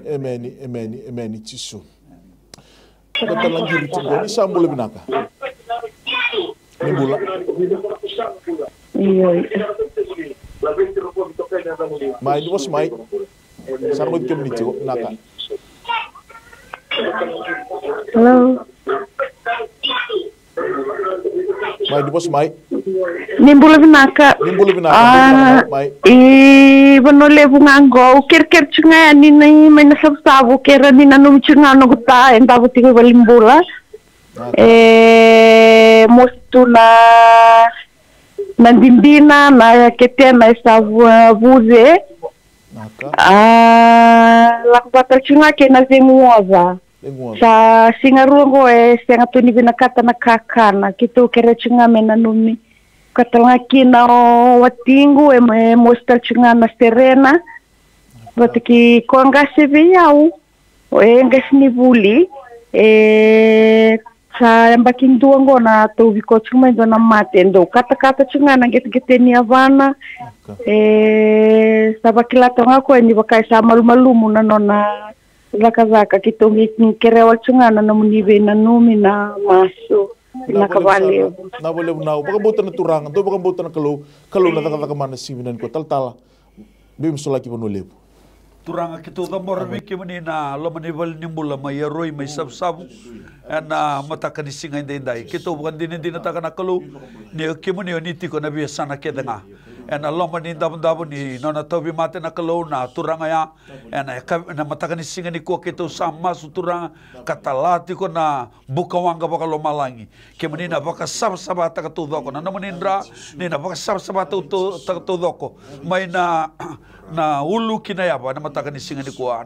emeni chiso kata langiri tingo ni sambula binaka ni mbula mai ni was mai sarmod kemuni tigo naka hello Mai di pos mai. Nimbula binaka. Nimbula binaka. Mai. Vano levu nganggo. Ker chunga ni may nasabsabo. Kera ni nanum chunga no guta. Enda buti ko balimbula. Mostu na nandindina na kete na isavu buze. Lakbatal chunga ke na zenguava. Sa singaruango senga tuni binakata na kakana kito kere chunga mena numi katalanga kina watingu mostal chunga na serena batiki konga seveyau engas ni buli sa ambaking duango na to biko chunga ndo na matendo kata chunga na get ni avana sa bakilata ngako ni bakai sa malumu na nona Zaka kita kerewal chungana na munibe na numi na maso na kabali. Na boleh nau. Baka buta na turang. Do baka buta na kalau na taka mana siminan ko tal bim sulaki panuleb. Turang kita udah morami kemana na lo manival nimbula may arroy may sabsabu na matakan singa indai. Kita bukan din takan kalau ni kemana ni tiko na biasa na kita nga. Na lo mani dabu ni nona tobi mate na kalau na turang ya na matakan singa ni ko kita sama su turang katalati ko na bukawanga baka lo malangi. Kemana na baka sabsaba taka tudoko na namanindra ni na baka sabsaba taka tudoko may na ulu kinayaba na matakan singa ni kuwa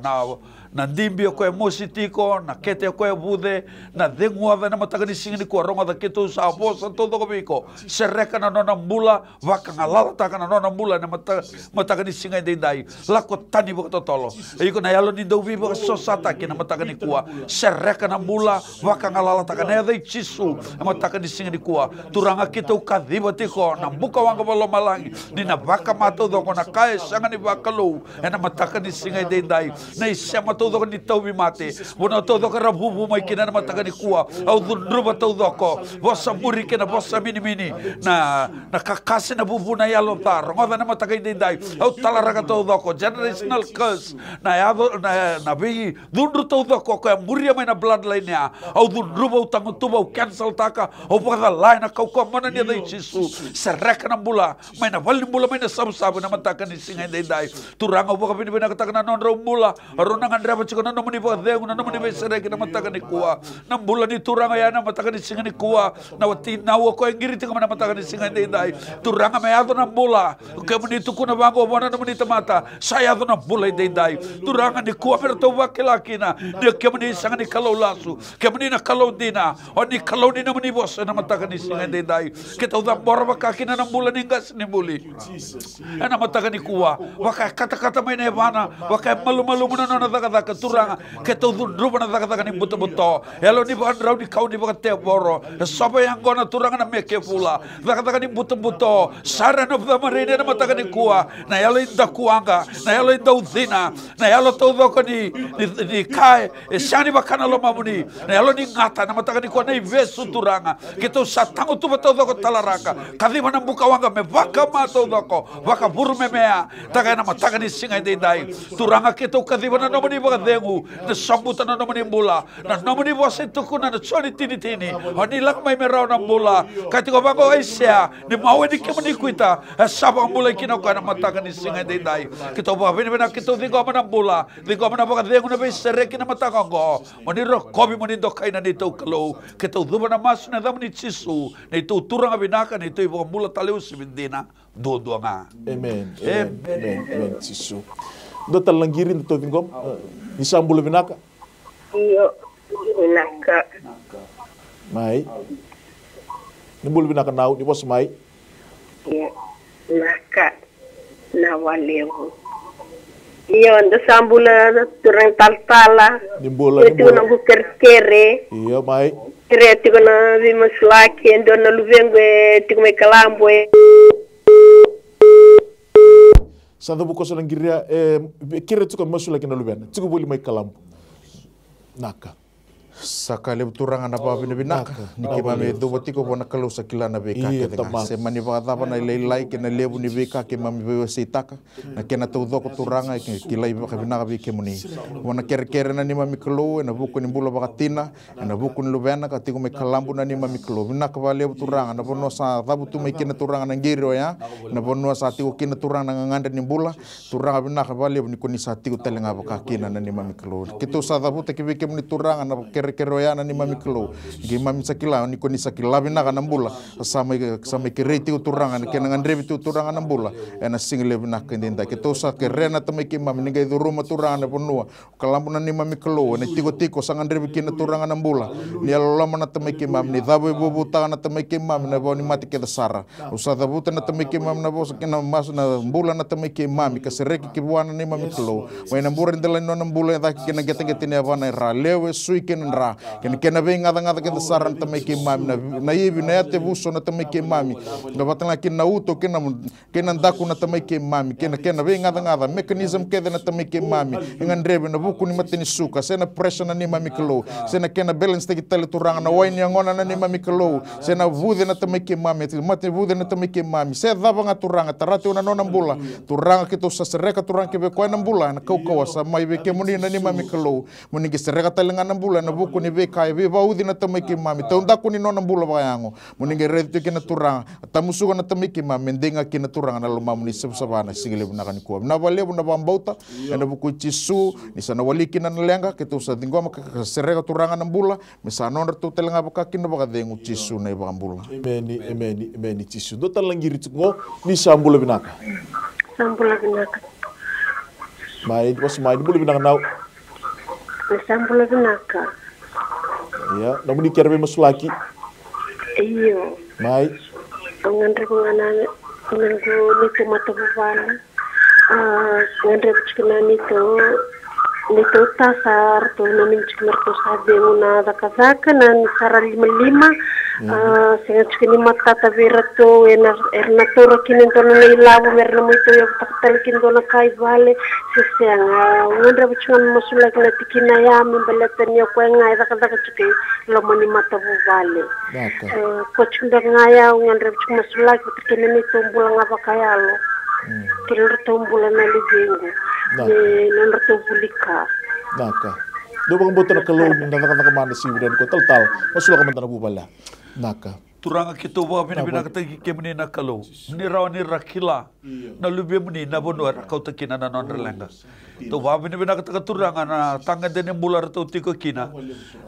na ndimbi ko mositiko na kete ko bude na denguava na matakan singa ni kuwa ronga da keto sa bosa todo ko biko sereka na nona mbula waka ngalala taka na nona mbula na matakan singa dai lako tani bo totolo iko na yalo ni do vivo sosata ki na matakan kuwa sereka na mbula waka ngalala taka na dai chisu na matakan singa ni kuwa turanga keto kadiba tiko na buka wanga bolo malangi ni na baka mato do ko na kai sanga ni bakalo na matakan singa dai na isema todo ni taubi mate bona todo ka rabubu mai kina na matakan kuwa au druba todo ko vossa muri kina vossa mini na kakase na bubu na yalo tar ngoda na matakan dai au talaraka todo ko generational curse na yado na bi dundru todo ko muri mai na bloodline ya au druba utang tuba cancel taka au paka line na kau ko mana ni dai jisu sereka na bula mai na wali bula mai na sabu na matakan singa dai turanga boka bini bina katakan non rombula ronangan raba chiko na nomuni boka dengu na nomuni sereka na matakan ni kuwa na bula ni turanga ya na matakan singa ni kuwa na wati na wo ko ngiriti ko na matakan singa dai turanga mai ado na bula kemuni tuku na bango bona nomuni tamata saya ado na bula dai turanga ni kuwa pero to wakilakina ni kemuni sanga ni kalau lasu kemuni na kalau dina oni kalau ni nomuni bos na matakan singa dai kita udah borba kakina na bula ni gas ni buli na matakan ni kuwa waka kata-kata may nebana waka malu-malu muna na daga turanga keto druba na daga ni buto-buto hello ni ba raw ni kau ni ba teboro soba yang gona turanga na meke pula daga ni buto-buto sara no da marine na mataga ni kuwa na hello inda kuanga na hello inda uzina na hello todo ko ni kai shani bakana lo mamuni na hello ni ngata na mataga ni kuwa na ivesu turanga keto satango tu todo ko talaraka kadima na buka wanga me vaka ma todo ko vaka burme mea taga na mataga ni singa dai turanga keto kadiba na nomani baga dengu na sambuta na nomani bula na nomani bose tuku na choni tini oni lak mai merau na bula kati ko bago aisya ni mawe ni kemani kuita sabang bula kina ko na mataga ni singa dai keto ba bini bina keto digo mana bula digo mana baga dengu na be sereki na mataga go moni ro kobi moni do kaina ni to kalo keto duba na mas na damni chisu ni to turanga binaka ni to ibo bula taleu sibindina do nga amen Sisu. Do talanggirin to tingkom isambul binaka. Iyo binaka. Mai. Nimbul binaka nau di pos mai. Iya naka nawalewo. Iyo ndo sambula turang taltala. Nimbula itu nang kerkere. Iyo mai. Kere tiko na bimaslaki ndo na luvengwe tiko me kalambwe. Santa buko sa langgiria kira tuka masula kina lubena tuka buli mai kalampu naka Sakale turanga na papi na binaka ni ke mami do botiko bona kalau sakila na beka ke tenga se mani pakatapa na ilai ke na lebu ni beka ke mami bewe seitaka na ke na tudoko turanga ke kilai baka binaka beke muni bona kere na ni mami kalau na buku ni bula bakatina na buku ni lubena ka tigo me kalambu na ni mami kalau binaka ba lebu turanga na bono sa tabu tu me kena turanga na ngiro ya na bono sa tigo kena turanga na nganda ni bula turanga binaka ba lebu ni koni sa tigo telenga baka kina na ni mami kalau kito sa tabu te ke beke muni turanga na keroyana ni mami klo gi mami sakila ni koni sakila bina kana mbula sama kereti uturanga ke nangan rebi uturanga nambula ena single bina kendenda ke tosa ke rena tame ke mami ngai ruma turanga ponua kalambuna ni mami klo ne tiko sangan rebi ke turanga nambula ni alolama na tame ke mami ni dabu bobu tanga na tame ke mami na boni mati ke dasara usada buta na tame ke mami na bosa ke na mas na mbula na tame ke mami ka sereki ke buana ni mami klo wa na mbura ndela no nambula da ke na gete ni avana ra lewe sui ke ra kena venga ngada ke saran tame ke mami na ibi na te buso na tame ke mami na batanga ke na uto ke na ndaku na tame ke mami kena venga ngada mechanism ke na tame ke mami ngan rebe na buku ni matini suka sena pressure na ni mami klo sena kena balance te tele turanga na wine ngona na ni mami klo sena vude na tame ke mami mate vude na tame ke mami se dava nga turanga tarate una nona mbula turanga ke to sasereka turanga ke be ko na mbula na kau sa mai be ke muni na ni mami klo muni ke sereka telenga na mbula na buku ni be kai be baudi na tame ke mami taunda ku ni nona mbula bayango muninge retu ke na turanga tamusuga na tame ke mami ndenga ke na turanga na luma muni sabana singile na kan ku na vale na bambauta na buku chisu ni sana waliki na lenga ke tu sa dingoma ka serega turanga na mbula misa nona tu telenga baka kina baka dengu chisu na bambula emeni chisu do talangiri ngo ni sambula binaka mai bula binaka nau sambula binaka ya, namun dikira mas laki. Iyo. Mai. Ngandre ngandre nito mata bubana. Ngandre chikna nito tasar to namin chikna to sabi muna dakazaka na sara 5 Saya chikni mata tavira to erna toro kinin to na ilabu merna mo ito yung takatalikin to na kay vale sisya ngandre chikna masulak na tikina ya mbalatan niya ko nga dakazaka chikay lomani mata bubale. Kochunda ngaya ngandre chikna masulak tikina nito mbula nga bakayalo. Kilor to mbula na libengo. Nandra to bulika. Naka. Do bang boto na kalog na nakakamana si Widan ko tal masula ka man na bubala. Naka. Turanga kita wa bina kata ke meni na kalau ni raw ni rakila na lube meni na bonor kau takina na non lenga to wa bina kata turanga na tanga dene mular to tiko kina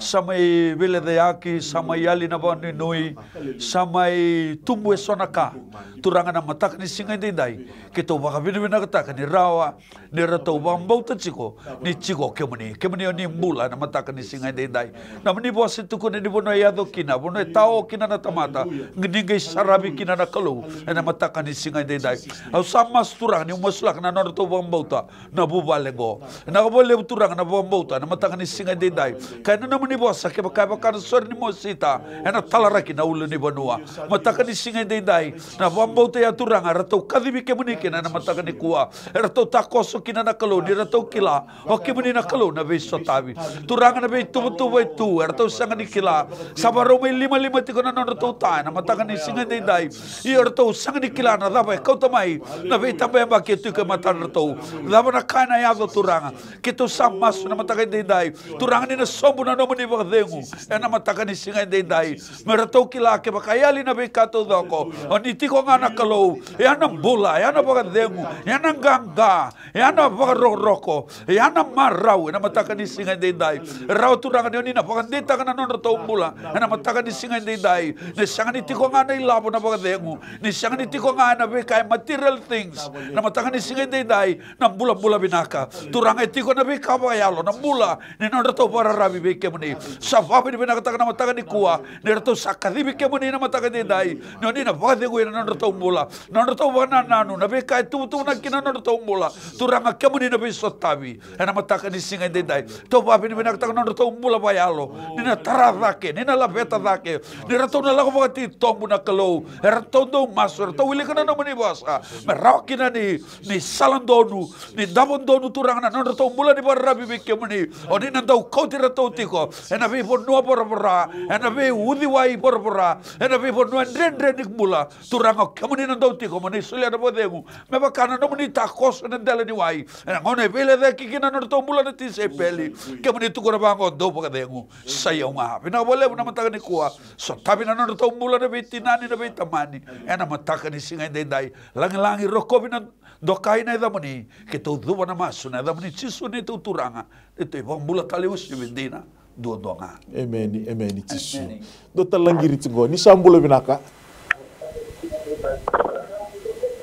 samai vele de aki samai ali na bani noi samai tumbu sonaka turanga na matak ni singai dai kita wa bina kata ni rawa ni rato bambau ta chiko ni chiko ke meni ni mula na matak ni singai dai na meni bosi tuku ni bono ya do kina bono tao kina na mata ngidingay sarabi kina na kalau na matakan ni singay dai au sama turang ni umaslak na norto bambauta na bubalego na bole turang na bambauta na matakan ni singay dai kaya na naman ni bosa ke baka sor ni mosita na talaraki na ulo ni banua matakan ni singay dai na bambauta ya turang rato kadibi ke muniki na matakan ni kuwa rato takoso kina na kalau ni rato kila o ke muni na kalau na be sotabi turang na be tubu tu rato sanga ni kila sabaro may 5 tiko na norto na matakan ni singa dai ior to sang ni kilana dapat kau tamai na be tambe ba ke tu ke matan to laba na kana ya do turanga ke to samas na matakan dai turanga ni na sombu na no ni ba dengu na matakan ni singa dai merato kila ke ba kayali na be kato doko oni tiko ngana kalau ya na bola ya na ba dengu ya na ganga ya na ba roko ya na marau na matakan ni singa dai raw turanga ni na ba dita kana no to bola na matakan ni singa dai ni sangan ni tiko nga na ilabo na bagadengu ni sangan ni tiko nga na kay material things na matakan ni singay dai na bula binaka turang tiko na kabayalo na bula ni nonrato para rabi be kemuni sa fabi ni binaka na matakan ni kuwa ni rato sakadi be kemuni na matakan ni dai ni na bagadengu na nonrato bula nonrato bana nanu na be kay tutu na kina nonrato bula turang kemuni na be sotabi na matakan ni singay dai to fabi ni binaka na nonrato bula bayalo ni na taradake ni na labeta dake ni rato na pati tombu na kalau era todo masur to wili kana namani basa merakina ni salandonu ni dabondonu turangana non to mula ni barabi bikemuni oni nandau kautira to tiko ena be por no porpora ena be udi wai porpora ena be por no ndre nik mula turanga kemuni nandau tiko mani sulia na bodegu me bakana namani takos na dela ni wai ena ngone bele de kikina non to mula na tise peli kemuni tukura bango do pakadegu saya nga pina boleh na mataka ni kuwa so tabi na non to mula na bitinani na bitamani ena mataka ni singa dai lang-langi roko bina dokai na idamani kita uduwa na maso na idamani chisu ni turanga ito ibang mula talius ni bindina duodonga amen chisu do talangiri tsingo ni sambula binaka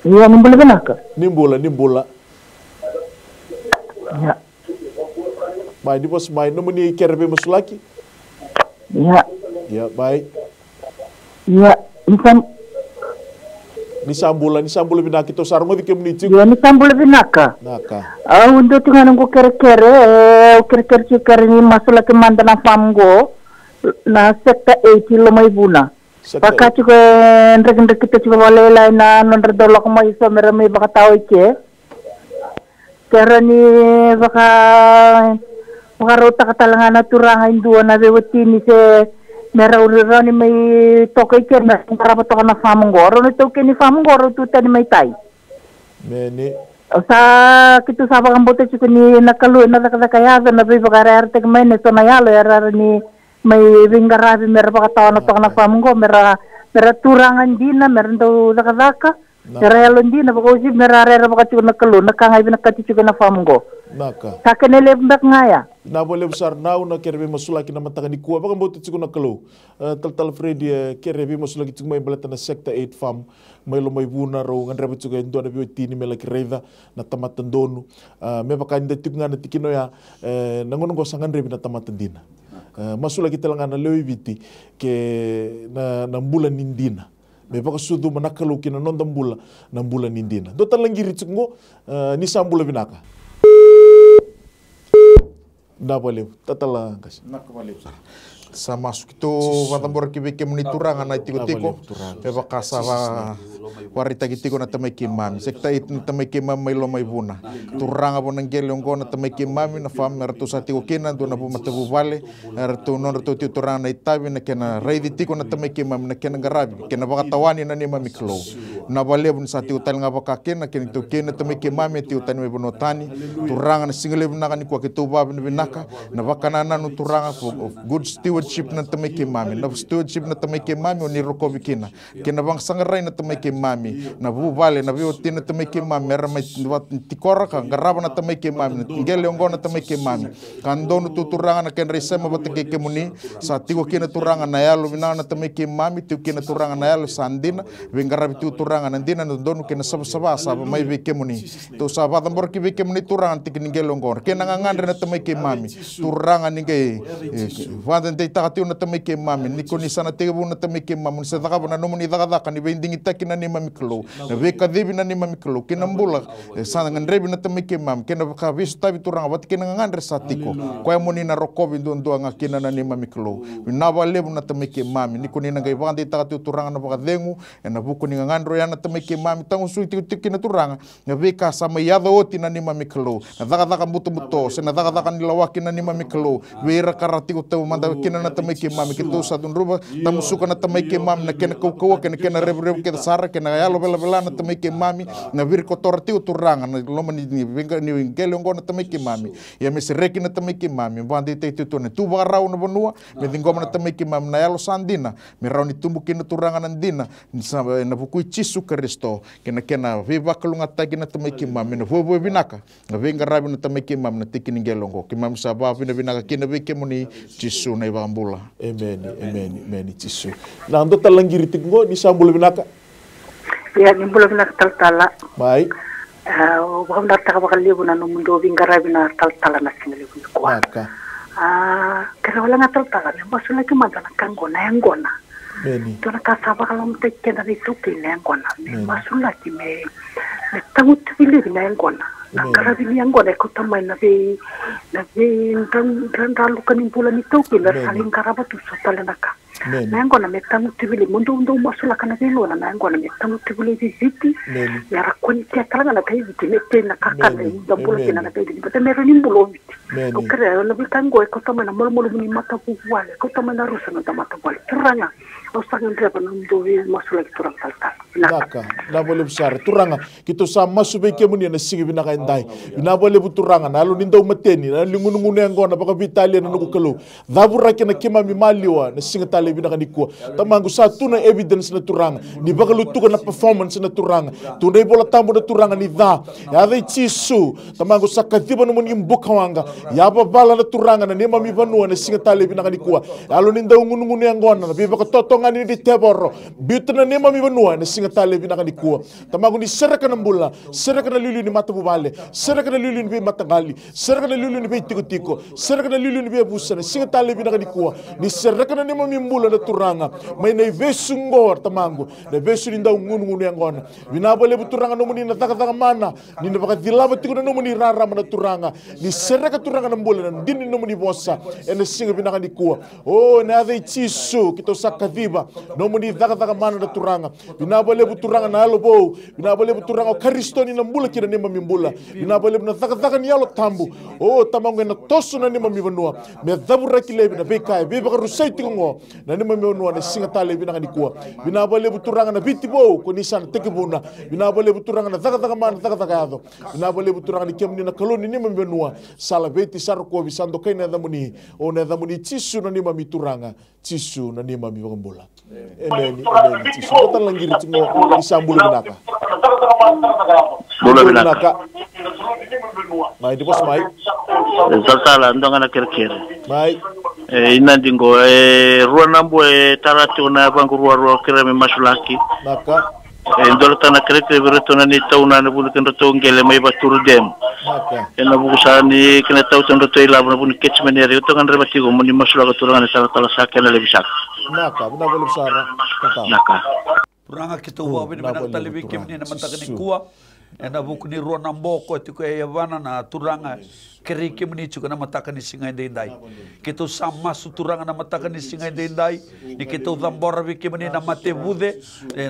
iya nimbula binaka nimbula ya mai di bos mai nomuni kerbe musulaki ya baik ya Nisambula binaka ito sarungo di kemnichi. Ya nisambula binaka. Naka. Undo tingan ko kere ni masula ke mandana famgo na sekta 80 lomay buna. Pakati ko ndrek kita coba walela na nondre dolok mo iso merame baka tao ike. Kera ni baka rota katalangan na turanga indua na bewati ni se mera urira ni may tokai kerna para pato na famongoro ni toke ni famongoro tu tani may tai meni sa kitu sa bagambote chiku ni nakalu na kaya na bi bagara arte may ne so nayalo era ni may bingarabi mera pakatawa na to na famongo mera turangan dina mera do dakadaka mera yalon dina bagosi mera rera bakati nakalu nakangay binakati chiku na famongo naka sakenele mbak ngaya na boleh besar nau na kerbe masulaki na mataka ni kuwa baka mbote tsiku na kalau tal Freddy kerbe masulaki tsiku may balata na sekta 8 farm may lo may buna ro ngandra tsiku endo na biyo tini mela kireda na tamatan donu me baka nda tip nga na tikino ya nangono go sangan rebe na tamatan dina masulaki talanga na lewi biti ke na mbula nindina me baka sudu manakalo kina nonda mbula na mbula nindina do talangiri tsiku ni sambula binaka na boleh tatala kas nak boleh sa masuk itu watambor kibeke monituranga na tiko-tiko pe bakasa warita gitiko na tamay kimami sekta it na tamay kimami may lo may buna turanga po ng gelong na tamay kimami na fam erto sa tiko kina do na bumatabu vale erto non erto turanga na itabi na kena ready tiko na tamay kimami na kena garabi kena bakatawani na ni mami klo na bale bun sa tiko tal nga bakaken na kena to kena tamay kimami tiko tan may bunotani turanga na single na kani kwa kituba binaka na bakanana no turanga good stewardship na tamay kimami na stewardship na tamay kimami ni rokobi kina bang sangaray na tamay kimami na bubale na bioti na tamay kimami era may tikora ka garaba na tamay kimami ngele ongo na tamay kimami kando no tuturanga na ken resema batike kemuni sa tigo kina turanga na yalo bina na tamay kimami tu kina turanga na yalo sandina bengarabi tu turanga na dina no donu kina sabsaba sa may be kemuni to sa batambor ki be kemuni turanga tikin ngele ongo kena ngandre na tamay kimami turanga ninge vandan te takati na tamay kimami ni koni sana tebu na tamay kimami sa takaba na nomoni dakadaka ni bending itaki na ni mami klo na beka debi na ni mami klo kinambula sana ngandrebi na tamay kimami kena ka visu tabi turanga bat kena ngandre satiko kwa moni na rokobi ndo nga kina na ni mami klo binaba lebu na tamay kimami ni koni na gai vande takati turanga na baka dengu na buku ni ngandro ya na tamay kimami tangu suiti tiki na turanga na beka sama yada oti na ni mami klo na dakadaka muto se na dakadaka ni lawaki na ni mami klo wera karati ko taw manda kina na tamay kimami kito sa dun ruba tamusuka na tamay kimami na kena kau kena rebu kita sara kena yalo bela na tamay kimami na vir ko torti uturanga na loma ni venga ni ngelo ngona tamay kimami ya mes reki na tamay kimami bandi te tu ne tu barau na bonua me dingoma na tamay kimami na yalo sandina me rauni tumbuki na turanga nandina na bukui chisu kristo kena viva kalunga tagi na tamay kimami na vovo binaka na venga rabi na tamay kimami na tikini ngelo ngo kimami saba vina binaka kena veke muni chisu na ibambula amen chisu na ando talangiri tingo ni sambul binaka ya ni bulan binaka taltala baik wakam datang bakal libu na mundo bingara bina taltala na singali ko maka kaya wala nga taltala ni basula ki madana kangona yangona beni to na kasaba kalam tekke na ritu kinengona basula ki me tangut bili bina yangona na karabili yangona ko tamay na be dan dalu kanin bulan itu kila saling karabatu sotalenaka nango na metangu tibili mundo masula kana velo na nango na metangu tibili viziti ya rakoni teatranga na kai viti mete na kakana da bula kina na kai viti bata mero ni mbulo viti o kare na bitango e kota mana molo ni mata buwale kota mana rusa na mata buwale turanga o sangan dreba na mundo masula turang salta naka na boleh besar turanga kita sama sube kemuni na sigi bina kain dai bina boleh buturanga na lu nindo mateni na lingunungune ngona baka vitali na nuku kelo dabura kena kema mi maliwa na singa tali bina kaniko tamangu satu na evidence na turanga ni baka lutuka na performance na turanga tunai bola tambo na turanga ni da ya dai chisu tamangu sakatiba no muni mbuka wanga ya bala na turanga na nema mi vanua na singa tali bina kaniko alu nindo ngunungune ngona na bibaka totonga ni di teboro bitna nema mi vanua na singa tale bina kan ikua tamagu ni seraka na mbula seraka na lulu ni mata bubale seraka na lulu ni be matangali seraka na lulu ni be tiko seraka na lulu ni be busana singa tale bina kan ikua ni seraka na nema mi mbula na turanga mai na vesungor tamagu na vesu ni ndau ngunu ngona bina bole buturanga no muni na taka mana ni na baka dilaba tiko no muni rara na turanga ni seraka turanga na mbula na dini no muni bosa ene singa bina kan ikua oh na ave chisu kito sakadiba no muni taka mana na turanga bina bole buturanga na alobo bina bole buturanga karistoni na mbula kina nema mimbula bina bole na thaka ni alo tambu oh tamangu na tosu na nema mivanua me dabura kile bina bekai be baka rusai tingo na nema mivanua na singa tale bina kanikuwa bina bole buturanga na bitibo ko nisan tekibuna bina bole buturanga na thaka man thaka yado bina bole buturanga ni kemni na kaloni nema mivanua sala beti sarko bisando kaina damuni o na damuni tisu na nema mituranga tisu na nema mivambula amen tisu total langir tingo isambulu binaka bulu binaka mai di bos mai sala ndonga na kerkere mai ina dingo ruanambo taratu na bangu ruwa kirame masulaki naka ndolta na kerkere vireto na ni tauna na bulu kendo ngele mai baturu dem naka ena bukusani kena tau tondo ila na bulu ketchmenere to ngandre batigo moni masulaka turanga sala tala sakena lebisak naka bina bole besara naka Puranga kita uwa bini bina talibi kimni na mataka ni kuwa ena buku ni ruwa namboko tiko ya yavana na turanga keri kimni chuka na mataka ni singa indai kita sama su turanga na mataka ni singa indai ni kita udambora bikimni na mate bude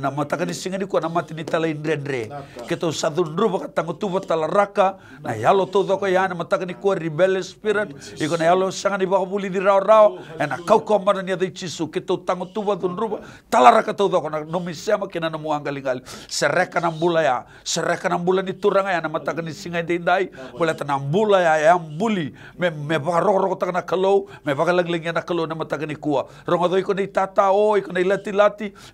na mataka ni singa ni kuwa na mate ni tala indrendre kita usadundru baka tangutuba tala raka na yalo todo ko ya na mataka ni kuwa rebellious spirit iko na yalo sanga ni baka buli di rao ena kau komana ni adai chisu kita tangutuba dundru tala raka todo ko na nomisema kina na muangalingali sereka na mbula ya sereka na mbula ni turanga ya na mataka ni singa indai boleh tanam mbula ya ambuli me baka roko taka na kalau me baka lagling na kalau na mataka ni kuwa rongo doi ko ni tata o iko ni lati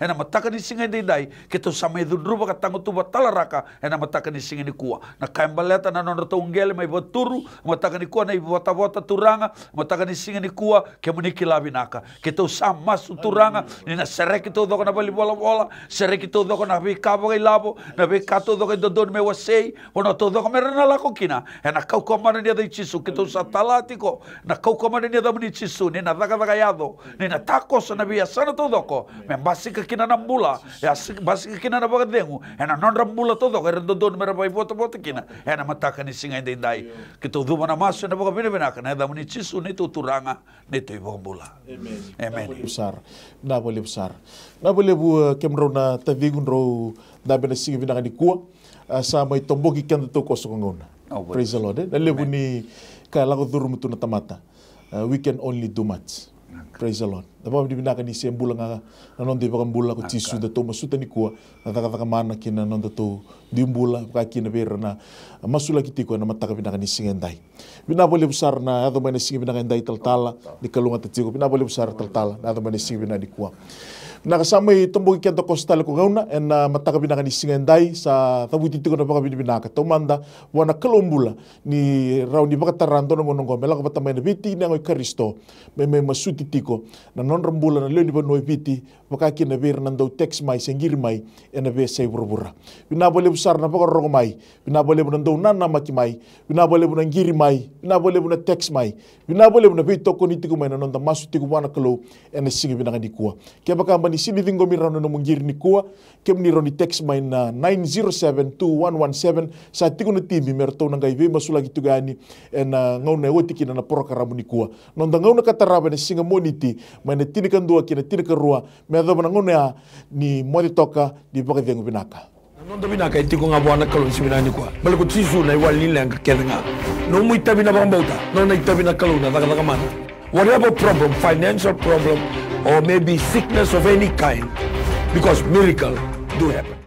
ena mataka ni singa indai kita sama dundru baka tangutuba tala raka ena mataka ni singa ni kuwa na kaimbaleta na nono tungele mai boturu mataka ni kuwa na ibota turanga mataka ni singa ni kuwa kemuniki labinaka kita sama su turanga ni na sereka todo ko na bali bola sereki todo ko na bikabo kay labo na bikato todo kay dodon me wasei ono todo ko meron na lako kina ena kau ko man ni da chisu kito sa talatiko na kau ko man ni da ni chisu ni na daga yado ni na takos na biya sana todo ko me basika kina na mbula ya basika kina na bagadengu ena non rambula todo kay dodon me rabai boto kina ena mataka ni singa indai kito duma na maso na baga bina na da ni chisu ni tuturanga ni to ibambula amen besar na boleh bu kemro na tavigun ro na bena singi bina kan ikua sa mai tombogi kan to ko sokongona praise the lord na lebu ni ka lago duru mutu na tamata we can only do much praise the lord da ba bina kan isi embula nga non de ba mbula ko tisu da to masuta ni kuwa na taka mana kina non to di mbula ka kina berna masula kitiko na mataka bina kan isi ngendai bina boleh besar na ado bena singi bina kan dai taltala di kalunga tatiko bina boleh besar taltala na ado bena singi bina di kuwa nakasama itombogi kento kostal ko gauna en mataka binaka ni singendai sa tabuti tiko na baka binaka tomanda wana kalombula ni rauni baka taranto na monongo melaka batamay na biti na ngoy Kristo may masuti tiko na non rambula na leoni ba noy biti baka kina bir nando text mai sengir mai en be say burbura binabole busar na baka rogo mai binabole nando nana makimai binabole bu ngiri mai binabole bu na text mai binabole bu na bito ko ni tiko mai na non da masuti ko wana kalo en singi binaka di kuwa ke baka ni sini dingo mi rano no mungir ni kua kem ni roni text main na 9072117 sa tigo na timi merto na ngai ve masula gitu gani na ngau na woti kina na program ni kua non da ngau na kataraba na singa moniti main na tini kan dua kina tini ka rua me da bana ngau na ni modi toka di baka dengo binaka non do binaka itiko nga bwana kalo simina ni kwa bal ko tisu na wal ni lang kedenga no mu itabina bambauta no na itabina kalo na daga mana whatever problem, financial problem or maybe sickness of any kind, because miracle do happen.